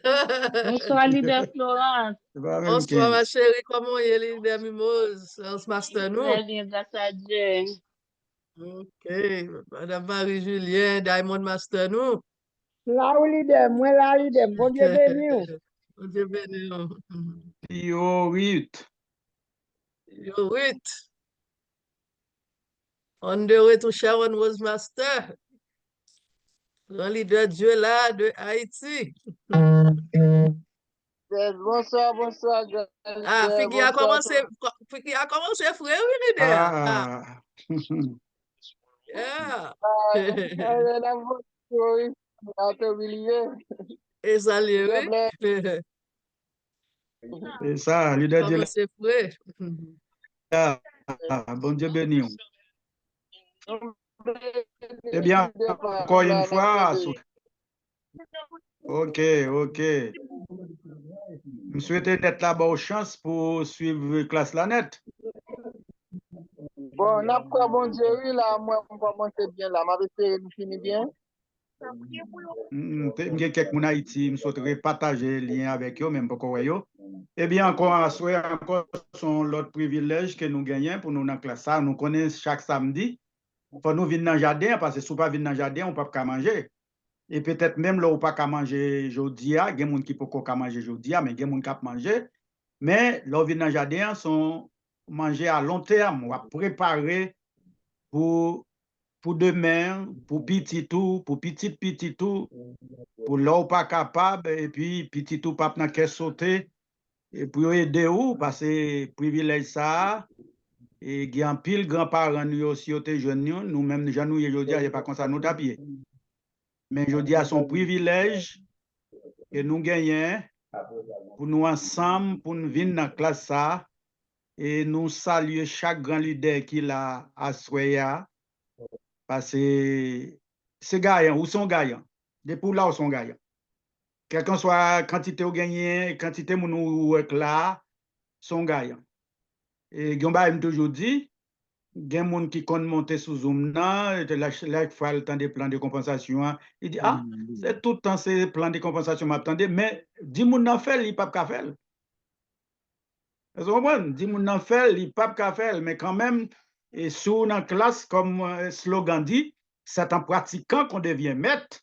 Bonsoir, leader Florence. Bonsoir, ma chérie, comment est leader Mimose, Lance Master nous? Très bien, grâce à Dieu. Ok, Madame Marie-Julien, Diamond Master nous? Là où leader, bon Dieu béni. Bon Dieu béni. Yo 8. Yo 8. On the way to Sharon Rose Master. Grand leader Dieu là de Haïti. Bonsoir. Ah, Fiki a commencé, frère, oui, leader. Ah. Yeah. Et ça, oui. C'est ça, leader de Commencé, frère. la. Bon Dieu béni. Eh bien, encore une fois. Ok. Je souhaite d'être là-bas aux chances pour suivre classe la net. Bon, n'a pas bon Dieu, oui, là, moi, on va monter bien là. Ma vie, nous finit bien. Je suis quelqu'un en Haïti, je souhaiterais partager le lien avec eux, même pour eux. Eh bien, encore son l'autre privilège que nous gagnons pour nous dans la classe. Nous connaissons chaque samedi. Pour nous venir dans le jardin, parce que si on ne pas venir dans le jardin, on ne peut pas manger. Et peut-être même là, on ne peut pas manger aujourd'hui, il y a des gens qui ne peuvent pas manger aujourd'hui, mais il y a des gens qui peuvent manger. Mais là, on vient dans le jardin, sont manger à long terme, on va préparer pour demain, pour petit tout, pour petit tout, pour là, on pas capable, et puis petit tout, pas dans caisse sauter, et pour aider où, parce que privilège ça, et il y a un pile grands-parents, nous aussi, jeunes, nous-mêmes, nous, aujourd'hui, il n'y a pas comme ça, nous tapier. Mais je dis à son privilège que nous gagnons pour nous ensemble, pour nous venir dans la classe ça, et nous saluer chaque grand leader qui l'a à Soya, parce que c'est gagnant, ou sont gagnants. Depuis là, où sont gagnants. Quelqu'un soit quantité au gagné, quantité nous là, sont gagnants. Et Gomba aime toujours dit, il y a des gens qui comptent monter sous Zoom, là, il faut le temps des plans de compensation. Il dit, ah, c'est tout le temps ces plans de compensation, m'attendez, mais 10 gens n'en fait, il n'y a pas de faire. Vous comprenez? 10 gens n'en fait, il n'y a pas de faire, mais quand même, et sous la classe, comme slogan dit, c'est en pratiquant qu'on devient maître.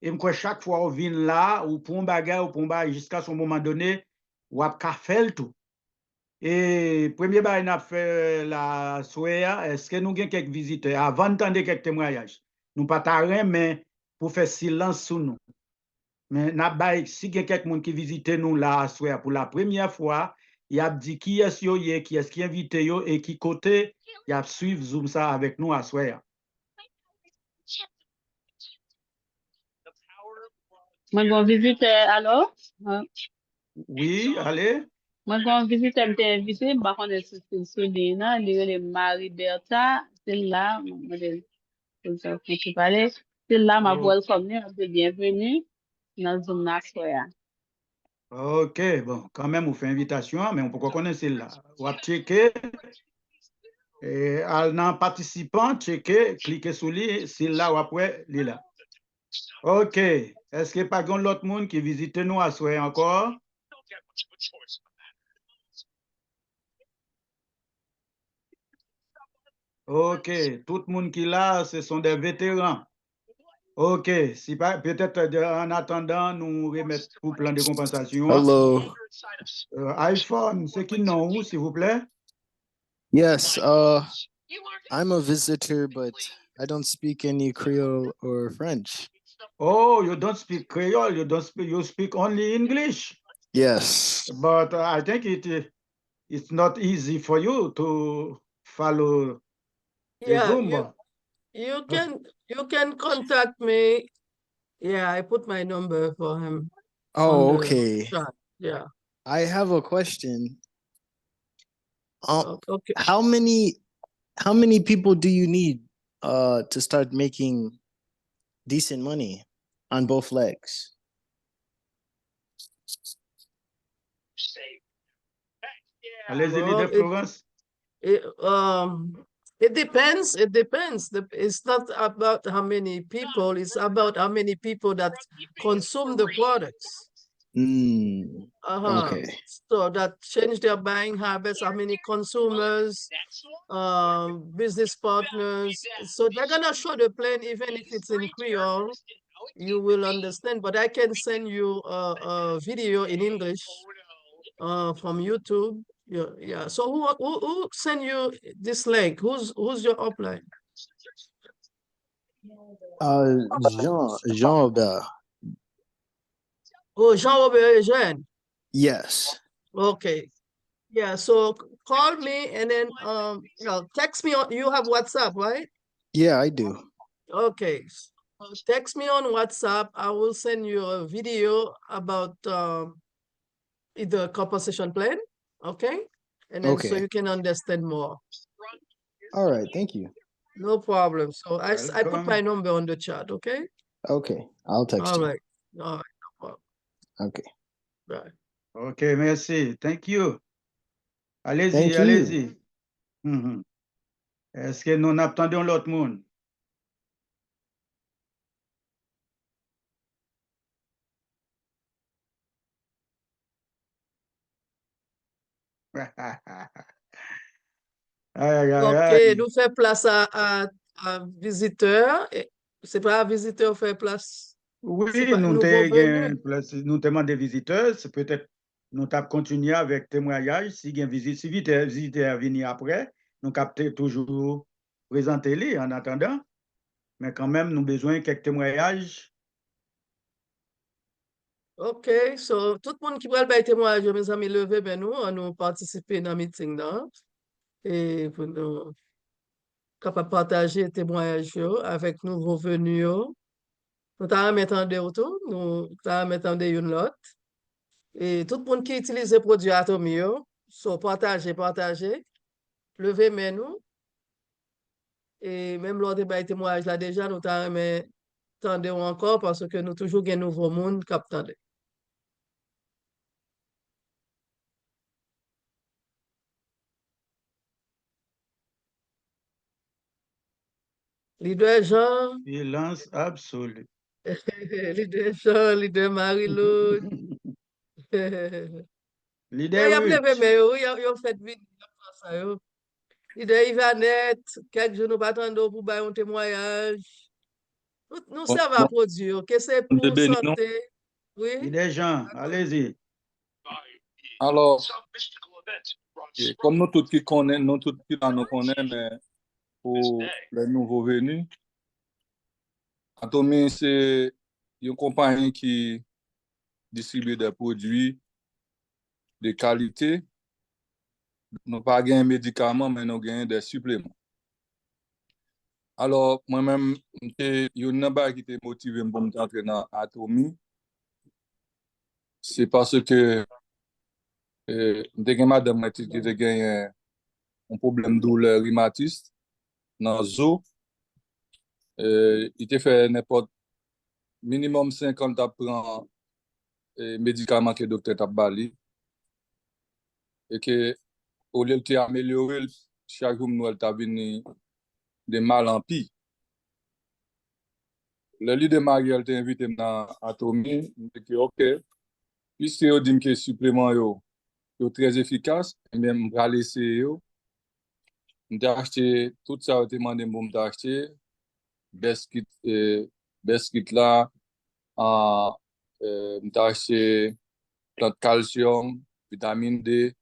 Et moi, chaque fois on vient là, ou pour un bagage, ou pour un bagage, jusqu'à ce moment donné, ou à faire le tout. Et premier bagage, on a fait la soirée, est-ce que nous avons quelques visiteurs avant d'entendre quelques témoignages? Nous pas rien, mais pour faire silence sur nous. Mais si il y a quelqu'un qui visite nous la soirée pour la première fois, il a dit qui est-ce qui est-ce qui invite et qui côté, il a suivre Zoom ça avec nous à soirée. Moi, je vais visiter alors. Oui, allez. Moi, je vais visiter, je t'ai invité. Par contre, c'est Solina, il est Marie Bertha. C'est là, c'est là, ma welcome, bienvenue dans Zoom Nassoya. Ok, bon, quand même, on fait invitation, mais on peut connaître celle-là. On va checker. Et en participant, checker, cliquer sur lui, celle-là ou après, là. Ok. Est-ce qu'il n'y a pas l'autre monde qui visite nous à soir encore? Ok. Tout le monde qui est là, ce sont des vétérans. Ok. Si pas, peut-être en attendant, nous remettre pour plan de compensation. Hello. iPhone, c'est qui non, s'il vous plaît? Yes, I'm a visitor, but I don't speak any Creole or French. Oh, you don't speak Creole, you speak only English. Yes. But I think it's not easy for you to follow the Yeah, Zoom. you can contact me. Yeah, I put my number for him. Oh, okay. Chat. Yeah. I have a question. Okay. How many people do you need to start making decent money on both legs? Allez-y, leader Florence. It depends. It depends. It's not about how many people. It's about how many people that consume the products. Okay. So that change their buying habits. How many consumers, business partners. So they're gonna show the plan, even if it's in Creole. You will understand. But I can send you a video in English from YouTube. Yeah. So who sent you this link? Who's your upline? Jean Robert. Oh, Jean Robert Eugène. Yes. Okay. Yeah. So call me and then text me on. You have WhatsApp, right? Yeah, I do. Okay. Text me on WhatsApp. I will send you a video about the compensation plan. Okay. And then so you can understand more. All right. Thank you. No problem. So I put my number on the chat. Okay. Okay. I'll text you. All right. No problem. Okay. Bye. Ok, merci. Thank you. Allez-y, Thank you. allez-y. Est-ce que nous attendons l'autre monde? Ok, nous faisons place à visiteur. C'est pas à visiteur faire place. Oui, C'est pas nous nouveau venu. nous demandons des visiteurs. C'est peut-être nous avons continué avec témoignage. Si il y a un visiteur à venir après, nous captons toujours présenter les en attendant. Mais quand même, nous avons besoin de quelques témoignages. Ok, so tout le monde qui va le témoignage, mes amis, levez, ben nous participer dans le meeting là. Et pour nous capable partager témoignage avec nous revenus. Nous t'avons mettre autour, nous t'avons mettre une lot. Et tout le monde qui utilise les produits atomiques, so partager. Levez mais nous. Et même lors des témoignages là déjà, nous t'avons tendez encore parce que nous toujours un nouveau monde qui attendait. Leader Jean. Silence absolu. Leader Jean, leader Marie-Lou. Leader Il y a Ruth. plein mais yo fait vidéo. Leader Yvanette, quelques jours nous pas attendre pour bailler un témoignage. Nous servons à produire, que c'est pour santé. Oui. Il des gens, allez-y. Alors, comme nous tous qui connaissons, nous tous qui là nous connaissons, mais pour les nouveaux venus, Atomy, c'est une compagnie qui distribue des produits de qualité. Nous pas gain médicaments, mais nous gagnons des suppléments. Alors, moi-même, il y a une chose qui était motivé pour m'entrer dans Atomy. C'est parce que madame qui a gagné un problème de douleur rhumatisme dans le zoo. Il te fait n'importe minimum 50 prend médicaments que le docteur t'a bali. Et que au lieu de améliorer, chaque jour, nous avons venu de mal en pire. Le leader Marielle t'a invité dans Atomy. Je dis OK. Puisque vous dites que les suppléments sont très efficaces, et même je vais laisser. J'ai acheté tout ça, j'ai demandé pour m'acheter. Best kit là, j'ai acheté plante calcium, vitamine D,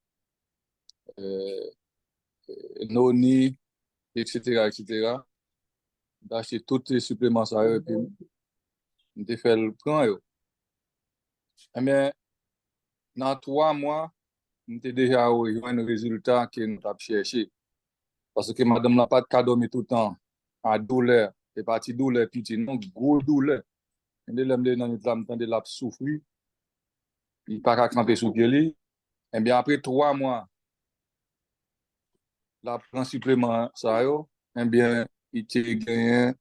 noni, etc. J'ai acheté tous les suppléments ça et puis j'ai fait le prendre. Mais dans 3 mois, j'ai déjà eu un résultat que nous avons cherché. Parce que madame n'a pas de cas dormir tout le temps à douleur. C'est parti douleur, petit, non, gros douleur. Et de l'homme de la souffrir. Il n'a pas qu'à camper sous pied. Et bien après 3 mois, la prend supplément, ça et bien, il a gagné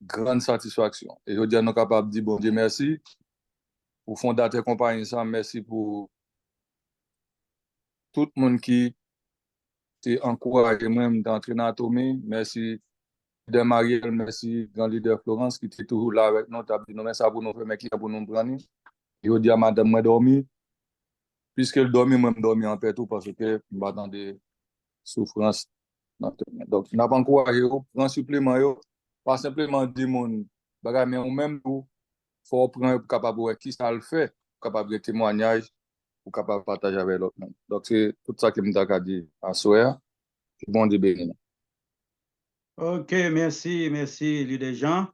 grande satisfaction. Et je dis à nous capables de dire, bon Dieu, merci. Pour fondateur compagnie, ça, merci pour tout le monde qui t'a encouragé même d'entrer dans Atomy. Merci de Marielle, merci grand leader Florence qui était toujours là avec nous. Tu as dit, non, mais ça pour nous faire, mais qui pour nous prendre. Et je dis à madame, moi dormi. Puisqu'elle dormit, moi je dormi en paix tout parce que je dans des souffrances. Donc, je n'ai pas encouragé, prendre supplément, pas simplement dire mon bagage, mais même pour faut prendre pour capable voir qui ça le fait, pour capable de témoignage, pour capable de partager avec l'autre monde. Donc, c'est tout ça que je me dit à soir. Bon Dieu béni. OK, merci, leader Jean.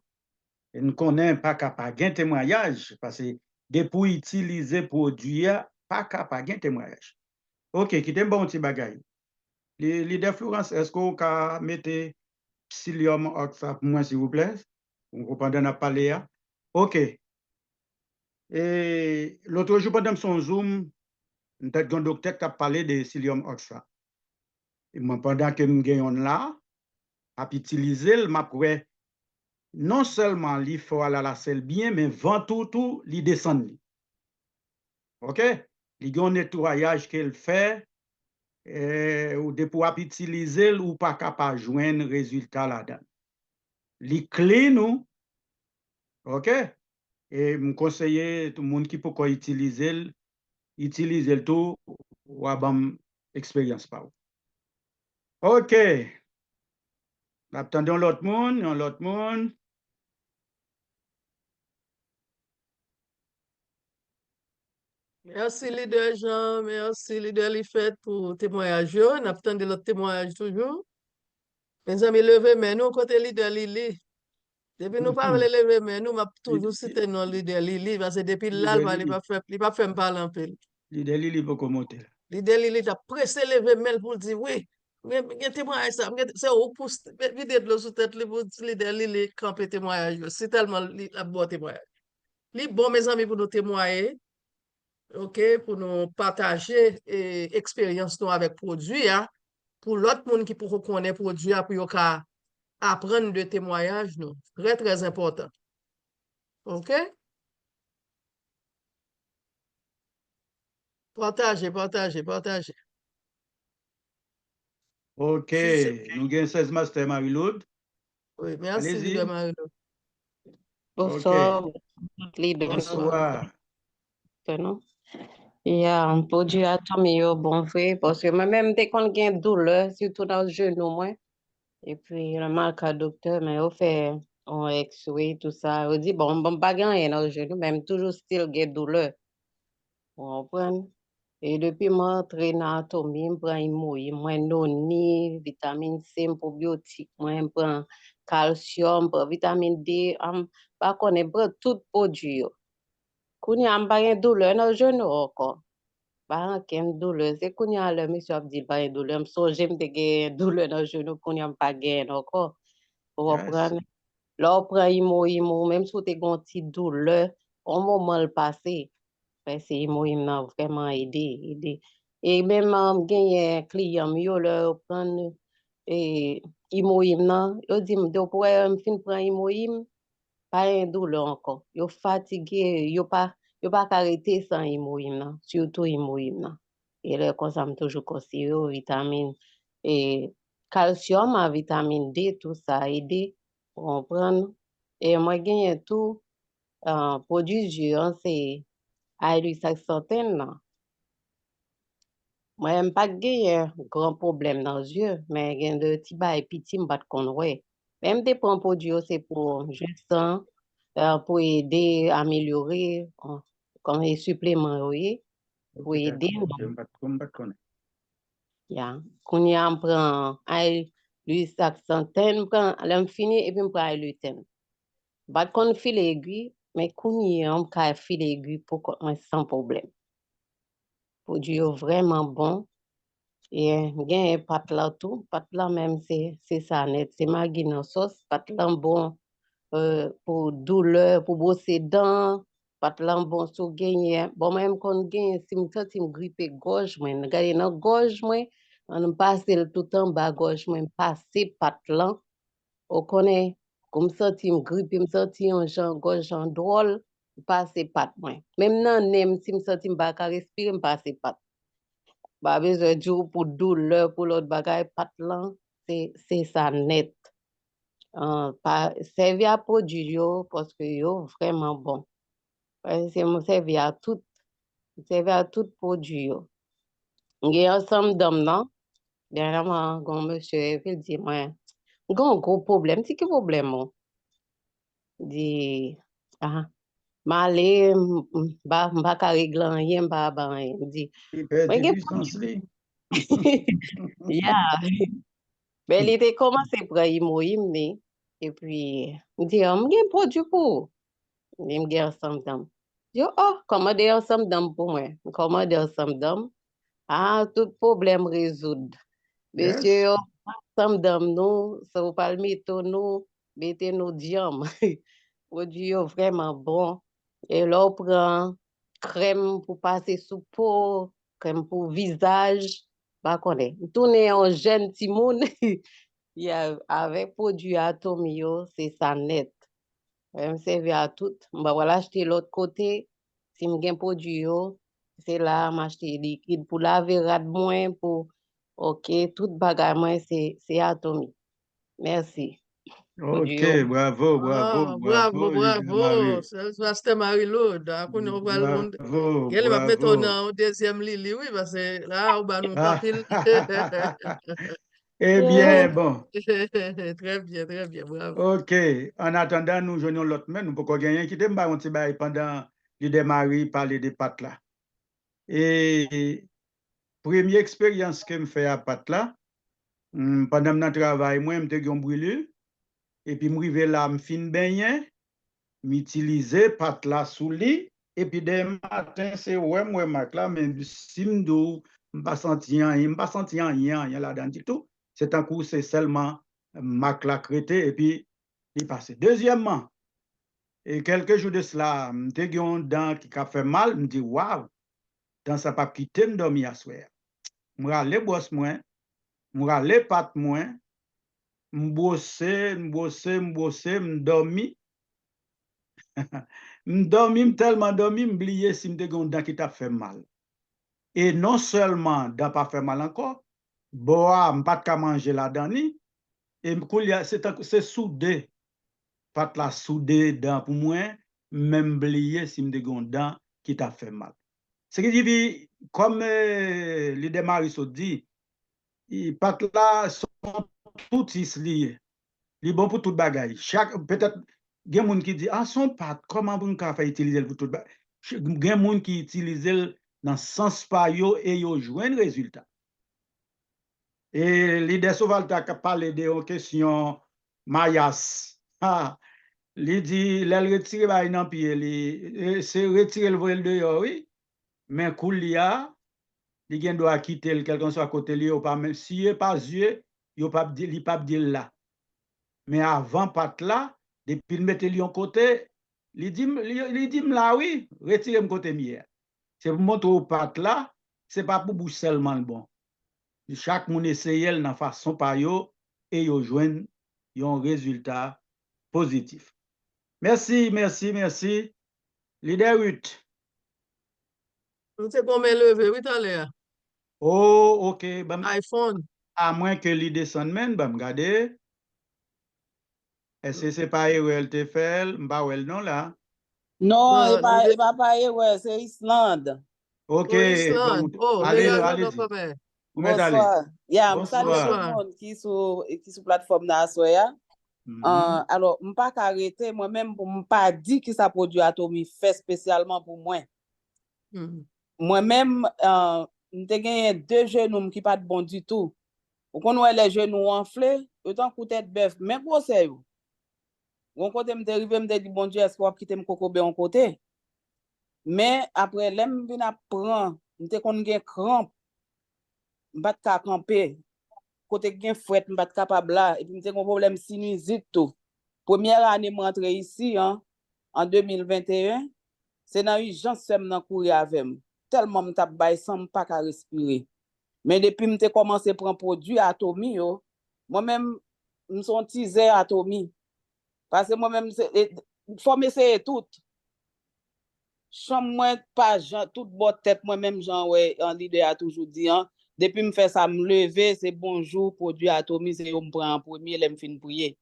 Et nous connaissons pas capable de témoignage parce que depuis utiliser produit, pas capable de témoignage. OK, qui est un bon petit bagage. Leader Florence, est-ce qu'on peut mettre psyllium oxide pour moi, s'il vous plaît? On comprend qu'on a parlé. OK. Et l'autre jour, pendant son Zoom, peut-être qu'un docteur a parlé de psyllium oxide. Et moi, pendant que nous gagnons là, à utiliser, je non seulement il faut aller à la selle bien, mais vent tout, il descend. OK? Il y a un nettoyage qu'elle fait, ou de pour utiliser, ou pas capable de joindre résultat là-dedans. Les clés, nous, OK? Et je conseille tout le monde qui peut utiliser le tout, ou avoir une expérience. OK. Attendons l'autre monde. Merci, leader Jean. Merci, leader Lifet, pour le témoignage. On attend de l'autre témoignage toujours. Mes amis, levez mais nous, côté leader Lili. Depuis nous pas lever mais nous, m'a toujours cité non leader Lili, parce que depuis là, il pas fait me parler un peu. Leader Lili peut commenter. Leader Lili t'a pressé lever mais pour dire oui. Mais témoignage ça, c'est où pour vider de l'eau sous tête pour leader Lili camper témoignage. C'est tellement la bon témoignage. Li bon mes amis pour nous témoigner. OK, pour nous partager expérience nous avec produit, hein, pour l'autre monde qui pour connaître produit, pour apprendre de témoignages, nous. Très, très important. OK? Partagez. OK, nous avons 16 master Marie-Laude. Oui, merci, leader Marie-Laude. Bonsoir, leader. Bonsoir. Il y a un produit Atomy, bon vrai, parce que moi-même, dès qu'on a douleur, surtout dans le genou, moi, et puis, le mal qu'à docteur, mais on fait on X-ray, tout ça. On dit, bon, pas gagner dans le genou, même toujours still get douleur. Vous comprenez? Et depuis moi, entré dans l'anatomie, je prends hémoïde, moi, noni, vitamine C, probiotique, moi, je prends calcium, je prends vitamine D, pas connaître tout produit. Quand il y a une douleur dans le genou encore. Pas aucune douleur. C'est quand il y a le monsieur a dit pas une douleur. Je j'aime une douleur dans le genou quand il n'y a pas de encore. Vous comprenez? Là, on prend hémoïde, même si tu as une petite douleur, au moment le passé. C'est hémoïde m'a vraiment aidé. Et même un client, yo le prendre hémoïde là, yo dit me pourrait me fin prendre hémoïde, pas un douleur encore. Yo fatigué, yo pas arrêter sans hémoïde là, surtout hémoïde là. Et là comme ça me toujours conseillé vitamine et calcium, vitamine D, tout ça aidé pour comprendre. Et moi gagne tout produit jus, c'est lui ça centaine là. Moi, j'aime pas un grand problème dans les yeux, mais il y a de petits bails petits, je ne même des produits, c'est pour juste pour aider à améliorer, comme les suppléments, oui, pour aider. Quand on prend lui ça centaine, on finit et puis on prend lutin. Pas qu'on file aiguille, mais quand on prend file aiguille pour sans problème. Produit vraiment bon. Et gain pâte là tout, pâte là même c'est ça net, c'est maggi dans sauce, pâte là bon pour douleur, pour brosser dents, pâte là bon sou gagner. Bon même quand gagne si me senti me grippe gorge moi, regarder dans gorge moi, on passe tout en bas gorge moi, passer pâte là. On connaît comme senti me grippe, me senti un genre gorge en drôle, passer pâte moi. Même nan nem si me senti me pas respirer, me passer pâte. Bah, besoin de pour douleur, pour l'autre bagaille, pat là, c'est ça net. Pas servir à produit yo, parce que yo vraiment bon. C'est mon servir à tout produit yo. Il y a ensemble d'hommes là, dernièrement, quand monsieur, il dit, moi, il y a un gros problème, c'est quel problème, moi? Il dit, m'aller, m'ba ka régler rien, m'ba rien. Il dit, yeah. Mais il était commencé à prendre hémoïde, et puis, il dit, on a un produit pour. Il me dit ensemble d'âme. Je dis, oh, commandez ensemble d'âme pour moi. Commandez ensemble d'âme. Tout problème résoudre. Monsieur, ensemble d'âme, nous, ça vous parle de nous, mettez nos diams. Produit vraiment bon. Et là, on prend crème pour passer sous peau, crème pour visage. Pas connaît. Tourner en jeune petit monde. Avec produit Atomio, c'est ça net. Je me servi à tout. Voilà, acheter l'autre côté. Si je gagne produit, c'est là, m'acheter liquide pour laver rad moins, pour, ok, tout bagage moins, c'est Atomi. Merci. Ok, bravo. C'était Marie-Laude. Bravo. Elle va mettre en deuxième Lily, oui, parce que là, on va nous papil. Eh bien, bon. Très bien, bravo. Ok, en attendant, nous joignons l'autre main, nous pouvons gagner qui t'aime un petit bail pendant le démarrer parler des pâtes là. Et première expérience que je fais à pâtes là, pendant mon travail, moi, je me brûlure, et puis je arrive là, je fin baigner, m'utiliser pâtes là sous lit, et puis dès matin, c'est ouais, moi, là, mais si je ne pas sentir rien là-dedans du tout, c'est un coup, c'est seulement Mac la crété et puis il passe. Deuxièmement, et quelques jours de cela, je suis un dent qui a fait mal, je me dis waouh, dans ça pas quitter me dormir à soir. Je vais bosse moins, je vais pâte moins, je bosser, me dormir. Je dormir tellement dormi, je oublié si je suis un dent qui t'a fait mal. Et non seulement dent pas fait mal encore, bois, je pas de manger là-dedans. Et c'est soudé, pas la soudé dans pour moi, même oublié si me dégon dent qui t'a fait mal. Ce qui dit, comme les démarres dit, pas là sont tous liés. li bon pour tout bagay. Peut-être gen moun qui dit ah son pat comment on ka faire utiliser pour tout bagay. Gen moun qui utilise dans sens pa yo et yo jouen résultat. Et l'idée Sauvalta a parlé de une question Mayas. Ah, il dit l'elle retire ba nan pied c'est retirer le voile dehors oui. Mais koulia li gen doit quitter quelqu'un soit côté li ou pas même si est pas yeux, yo pas li pas dire là. Mais avant pat là depuis le mettre li en côté, li dit là oui, retirer côté mieux. C'est pour montrer au pat là, c'est pas pour bouche seulement le bon. Chaque moun essaye dans façon pa yo et yo joine un résultat positif. Merci. Leader 8. C'est pour me lever, oui, t'as l'air. Oh, ok. iPhone. À moins que l'idée descende même, regarder. Est-ce que c'est pas Ewell te fait, m'pa wel non là? Non, il va pas Ewell, c'est Islande. Ok. Islande. Oh, allez. Bonsoir. Yeah, je salue tout le monde qui sur plateforme là soya. Alors, je ne pas arrêter moi-même pour ne pas dire que ça produit Atomi fait spécialement pour moi. Moi-même, j'ai gagné 2 genoux qui pas de bon du tout. Vous connaissez les genoux enflés, autant que tête bœuf, même pour ça. Bon côté me arrivé me dit bon Dieu, est-ce qu'on quitter me coco en côté. Mais après l'aime vinn apprendre, m'te kon gen crampe. M'pas ka camper. Côté gen fouette, m'pas capable là et puis m'te kon problème sinusite tout. Première année m'entre ici en 2021, c'est dans urgence m'nan courir avec moi. Tellement m't'a bay sans pas ka respirer. Mais depuis m'te commencé prendre produit Atomi yo, moi-même m'son teaser Atomi. Parce que moi-même faut m'essayer tout. Chambre moi pas toute bonne tête moi-même Jean ouais en leader a toujours dit depuis me faire ça me lever c'est bonjour produit Atomi c'est on prend en premier l'aime fin prier.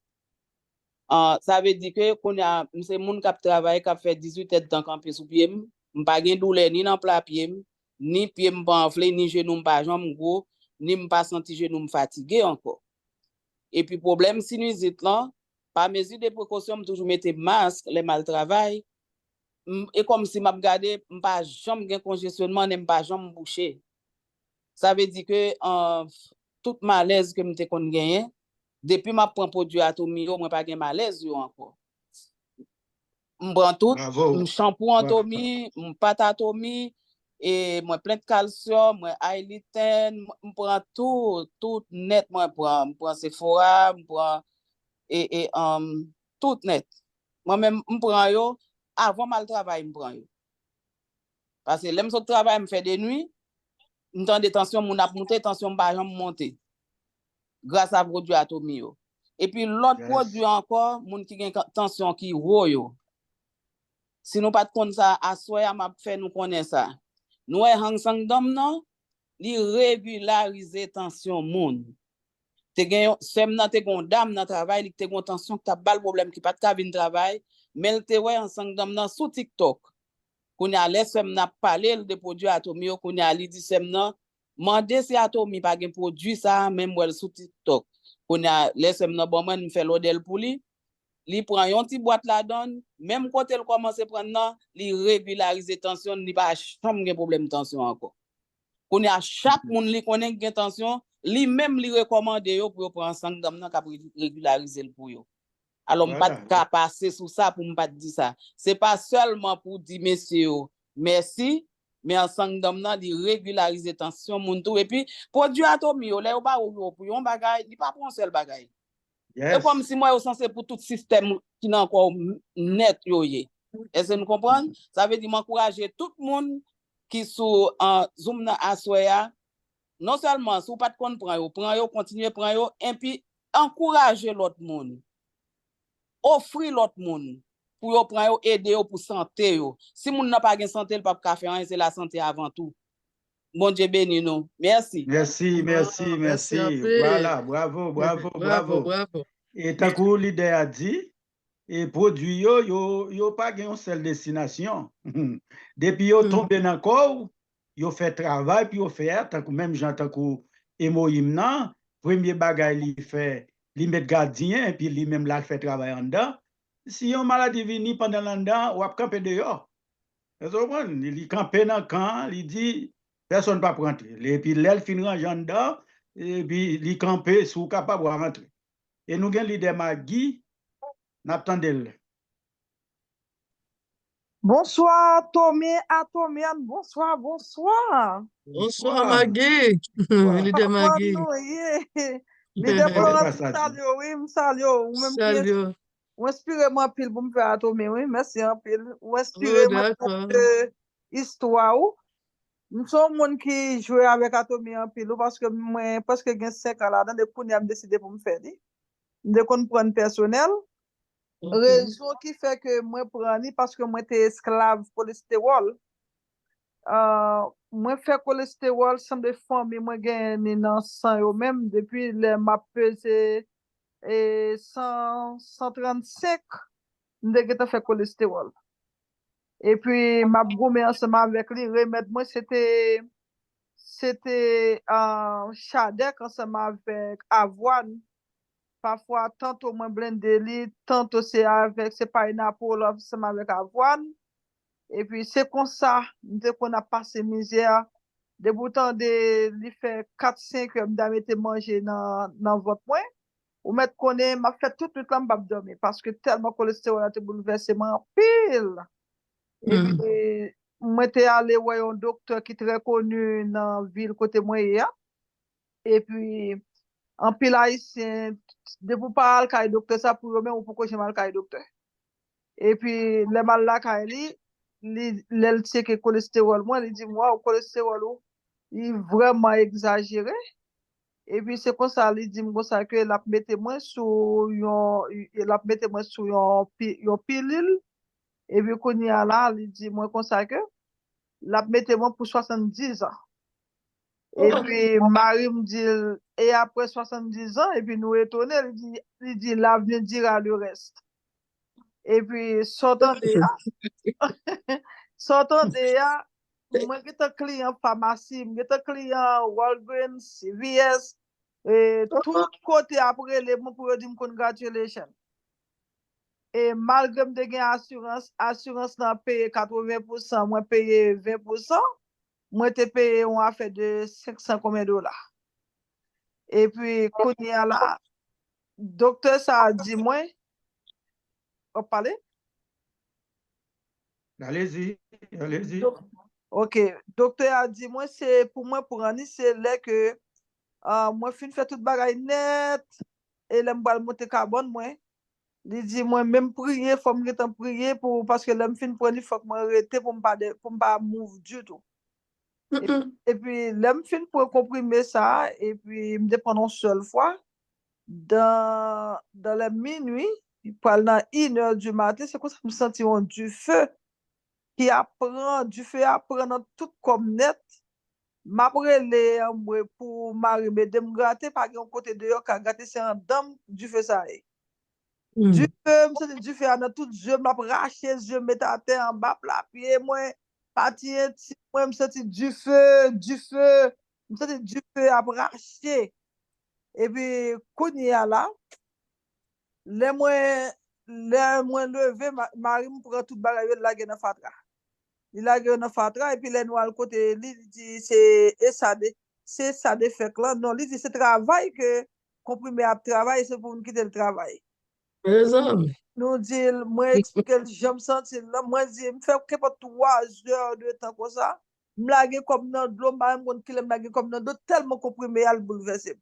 Ça veut dire que qu'on a c'est monde qui travaille qui fait 18 heures dans camper sous pied m'pas gain douleur ni dans plat pied ni pied m'pas enflé ni genou m'pas jambe gros ni m'pas senti genou me fatigué encore. Et puis problème sinusite là par mesure de précaution toujours mettre masque les mal travail. Et comme si m'a regardé pas jambe gen congestionnement nem pas jambe bouché. Ça veut dire que tout malaise que m'te kon gagné depuis m'a prend produit Atomi moi pas gen malaise yo encore. M'prend tout, shampoing Atomi, pâte Atomi et moi plein de calcium, moi Ailiten, m'prend tout net moi prend Sephora, m'prend et tout net. Moi même m'prend yo avant mal travail m'prend yo. Parce que l'aime so travail me fait de nuit, m'tend de tension mon a monter, tension ba jambe monter. Grâce à produit Atomi yo. Et puis l'autre produit encore, moun qui gen tension qui haut yo. Si nous pas de connait ça, à soya m'a fait nous connait ça. Nous hang sang dom non, li régulariser tension moun. Te gen sem nan te gon dame nan travail, li te gon tension qui t'a bal problème qui pas de vinn travail, mais te ouais en sang dom nan sous TikTok. Qu'on a laissé sem n'a parler de produit Atomi, qu'on a li dit sem nan, mandé si Atomi pas gen produit ça même well sous TikTok. Qu'on a laissé sem nan bon man me fait l'odel pour li. Li prend yon ti boîte la donne, même quand elle commence à prendre nan, li régulariser tension, ni pas chambre gen problème tension encore. Qu'on a chaque monde li connaît gen tension, li même li recommande yo pour prendre sang dam nan ka régulariser le pour yo. Alors m'pas ka passer sous ça pour m'pas dire ça. C'est pas seulement pour dire messieurs merci, mais en sang dam nan li régulariser tension moun tout et puis produit Atomi yo là ou ba ou pour yon bagay, li pas pour un seul bagay. C'est comme si moi, je suis censé pour tout système qui n'a encore net. Est-ce que nous comprenons? Ça veut dire m'encourager tout le monde qui sous Zoom à soya. Non seulement, si vous pas de compte, prenez, continuez, prenez, et puis encourager l'autre monde. Offrir l'autre monde pour prendre, aider pour santé. Si vous n'avez pas de santé, le pape café, c'est la santé avant tout. Bon Dieu béni nous. Merci. Merci. Voilà, bravo. Et tant que l'idée a dit, et produit yo pas une seule destination. Depuis yo tombé dans corps, yo fait travail puis yo fait tant que même gens tant que Emoim nan, premier bagay li fait li met gardien, et puis lui-même là fait travail en dedans. Si une maladie vient pendant l'an, ou a camper dehors. Vous comprenez? Il campe dans le camp, il dit, personne ne peut rentrer. Et puis l'elle finit en dedans, et puis il campe sous capable de rentrer. Et nous avons l'idée Magui, n'attendez-le. Bonsoir, Tomé, Atomian, bonsoir, bonsoir. Bonsoir, Maggie. Leader Maggie. Leader Florence, salut, oui, salut. Ou même Salut. ou inspirez-moi pile pour me faire Atomé, oui, merci un pile. Ou inspirez-moi de histoire. Nous sommes gens qui jouent avec Atomé en pile parce que moi, parce que j'ai 5 ans là-dedans, depuis que j'ai décidé pour me faire. De comprendre personnel. Raison qui fait que moi prends parce que moi j'étais esclave cholestérol. Moi fait cholestérol sans de famille moi gagne dans sang yo même depuis le m'a pesé 135 de fait cholestérol. Et puis m'a gommé ensemble avec les remèdes moi c'était Chadec ensemble avec avoine. Parfois, tantôt moi blender li, tantôt c'est pineapple ensemble avec avoine. Et puis c'est comme ça, dès qu'on a passé misère, de bouton de li fait 4-5 heures d'amete manger dans votre point. Ou mettre qu'on est, m'a fait tout le temps pas dormir parce que tellement cholestérol a été bouleversé en pile. Et puis moi j'étais allé voir un docteur qui est très connu dans la ville côté moi. Et puis en pile haïtien, de vous parler kay docteur ça pour même ou pourquoi j'ai mal kay docteur. Et puis le mal là kay l'elle sait que cholestérol moi il dit moi au cholestérol il vraiment exagéré. Et puis c'est comme ça il dit comme ça que la mette moi sur yon pilule. Et puis qu'on y a là il dit moi comme ça que la mette moi pour 70 ans. Et puis Marie me dit et après 70 ans et puis nous étonnés il dit l'avenir dira le reste. Et puis sortant de là moi qui un client pharmacie, j'étais un client Walgreens, CVS et tout côté après les mots pour dire congratulations. Et malgré me de assurance n'a payé 80%, moi payé 20%. Moi, t'ai payé une affaire de 500 combien dollars. Et puis, quand il y a là, docteur, ça a dit, moi, on parle? Allez-y, allez-y. Ok, docteur a dit, moi, c'est pour moi, pour Annie, c'est là que moi, fin fait toute bagaille net, et là, je monter carbone, moi. Il dit, moi, même prier, il faut me prier parce que là, je fin prendre, il faut que je arrête pour ne pas move du tout. Et puis, là, je finis pour comprimer ça, et puis, je me dépend une seule fois. Dans la minuit, pendant 1h du matin, c'est comme ça que je me sentis du feu qui apprend, du feu apprend tout comme net. M'après pour m'arriver de me gratter, par un côté dehors, car gratter, c'est un dame du feu ça. Du feu, je me sentis du feu dans tout, je m'approchais, je me mettais à terre en bas, la pied, moi. Moi, je me sentis du feu, je me sentis du feu à bracher. Et puis, quand il y a là, les moins levé, Marie me prend tout le bagage de la gueule dans fatra. Il a gueule dans fatra, et puis les noirs, côté, il dit, c'est ça de fait là. Non, il dit, c'est travail que, comprimé à travail, c'est pour nous quitter le travail. Nous dit, moi expliquer, je me sens là, moi dit, me fait que pas 3 heures de temps comme ça, me laguer comme dans de l'eau, me qu'il me laguer comme dans d'autres tellement comprimé à le bouleverser.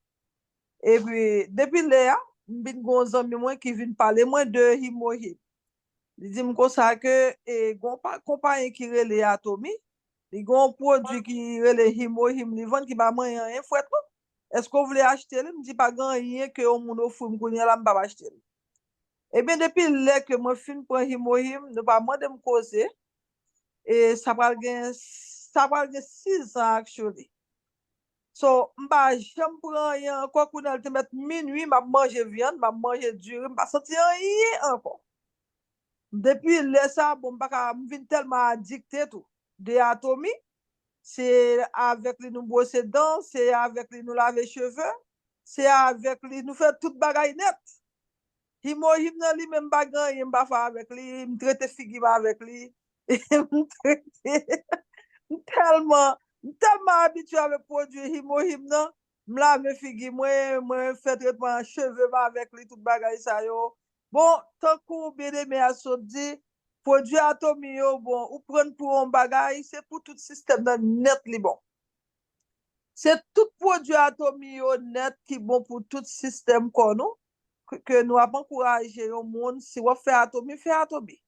Et puis depuis là, m'bin gon ami moi qui vient parler moi de Himohim. Il dit comme ça que et gon compagnie qui relé Atomi, il gon produit qui relé Himohim, li vend qui ba moyen rien fouet. Est-ce que vous voulez acheter? Il me dit pas grand rien que on moun offre me connait là m'pa acheter. Et bien, depuis là que moi fin pour Himohim, ne pas moi de me causer. Et ça va gagner 6 ans, actually. So, j'aime prendre rien, quoi qu'on a te mettre minuit, m'a manger viande, m'a manger dur, m'a senti rien encore. Depuis là, ça, bon, me vient tellement addicté tout. De Atomy, c'est avec les nous brosser dents, c'est avec les nous laver cheveux, c'est avec lui, nous faisons toute bagaille net. Himo himnan li même bagan, il m'a fait avec lui, me traite figi avec lui. Tellement habitué avec produit Himo himnan, me lave figi moi fait traitement cheveux avec lui toute bagaille ça yo. Bon, tant qu'on bien aimé à so dit produit Atomi yo bon, ou prendre pour un bagaille, c'est pour tout système net li bon. C'est tout produit Atomi yo net qui bon pour tout système qu'on nous. Que nous avons encouragé au monde, si vous faites Atomi, faites Atomi.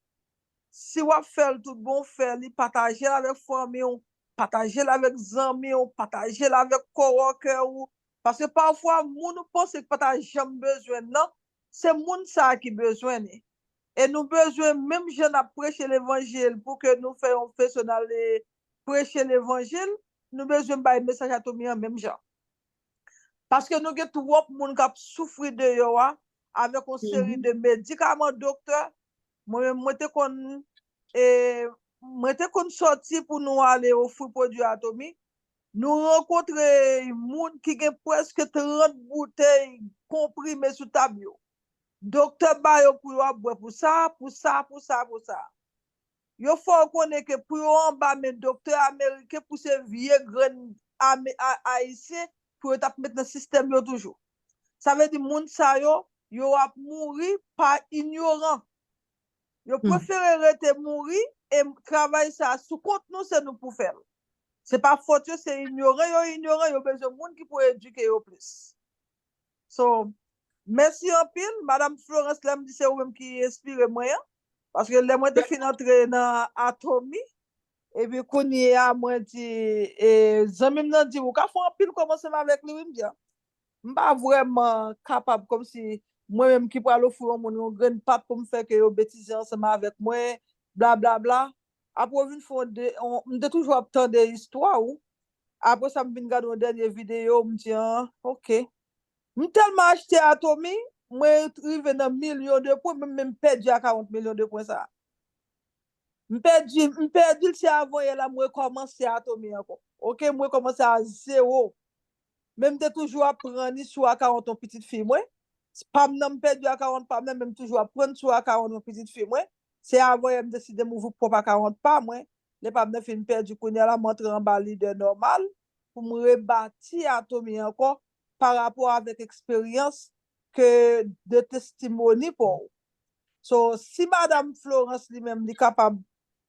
Si vous faites tout bon, faites partager avec famille, partager avec amis, partager avec coworker. Parce que parfois, nous pensons que partager besoin, non, c'est monde ça qui besoin. Et nous besoin, même jeunes à prêcher l'évangile, pour que nous fassions personnel prêcher l'évangile, nous besoin de message Atomi en même genre. Parce que nous avons tout le monde qui souffre de yo, avec une série de médicaments, docteur. Moi, je suis sorti pour nous aller au fruit produit Atomi. Nous rencontrons des gens qui ont presque 30 bouteilles comprimées sous table. Docteur Bayo pour boire pour ça. Il faut connaître que pour en bas, mais docteur américain pour ces vieux grains haïtiens pour mettre dans le système toujours. Ça veut dire que les gens yo a mourir par ignorant. Yo préfère rester mourir et travailler ça sous compte nous c'est nous pour faire. C'est pas faute c'est ignorant yo besoin de monde qui pour éduquer yo plus. So merci en pile madame Florence Lem dit c'est vous même qui inspire moi parce que les moi te fin entrer dans Atomi et puis koni a moi dit et zami m'nan dit ou ka font en pile commencer avec lui me dit m'pas vraiment capable comme si moi-même qui parle au fond mon grand pape pour me faire que yo bêtises ensemble avec moi bla bla bla après une fois on de toujours attendre des histoires ou après ça me vinn regarder une dernière vidéo me dit OK me tellement acheté Atomi moi arrivé dans millions de points même perdu à 40 millions de points ça me perdu si avant là moi commencer Atomi encore OK moi commencer à zéro même de toujours apprendre sur à 40 ton petite fille moi pas m'nan perdu à 40 pas même toujours apprendre sur à 40 ton petite fille moi c'est avant me décider m'ouvrir propre à 40 pas moi les pas m'nan fin perdu connait là monter en bas leader normal pour me rebâtir Atomi encore par rapport avec expérience que de testimony pour so si madame Florence lui-même est capable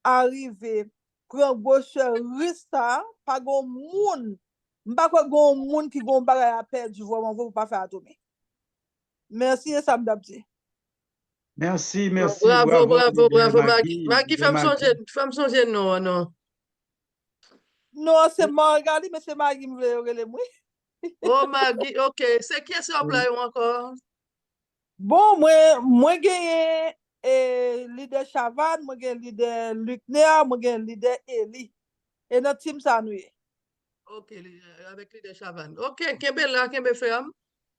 arriver prendre gauche risque pas gon monde m'pas quoi gon monde qui gon bagay à perdre vraiment vous pas faire Atomi. Merci et ça me dit. Merci. Bravo, Maggie. Maggie, femme changer, non. Non, c'est Margali, mais c'est Maggie me veut moi. Oh, Maggie, OK. C'est qui est-ce qu'on encore? Bon, moi gagné leader Chavan, moi gagné leader Lucner, moi gagné leader Eli. Et notre team ça nous. OK, avec leader Chavan. OK, Kembe là, Kembe femme.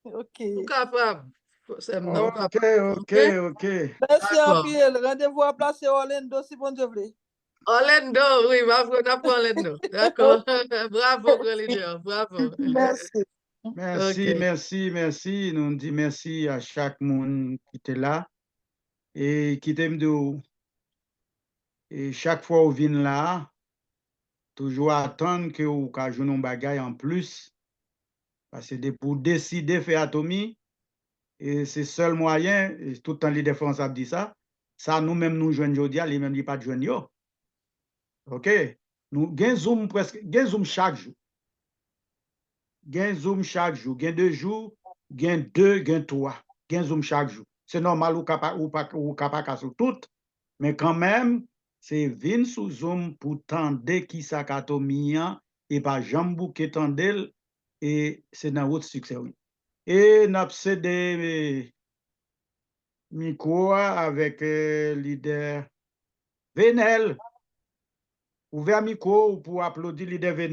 OK. Tout capable. OK. Merci en pile. Rendez-vous à place Orlando si bon Dieu veut. Orlando, oui, on apprend Orlando. D'accord. Bravo, grand leader. Bravo. Merci. Nous disons merci à chaque monde qui était là et qui t'aime de vous. Et chaque fois vous venez là, toujours attendre que vous ayez un bagage en plus. Parce que pour décider de faire Atomi, et c'est le seul moyen, et tout le temps les défenses ont dit ça, nous-mêmes nous jouons aujourd'hui, les mêmes pas de jouer. OK? Nous avons Zoom chaque jour. Zoom chaque jour. 2 jours, 2, 3. Zoom chaque jour. C'est normal ou pas sur tout, mais quand même, c'est vin sous Zoom pour tendre qui ça Atomi et pas jambou qui tendel et c'est dans votre succès. Oui. Et nous avons cédé micro avec leader Venel. Ouvert micro pour applaudir leader Venel.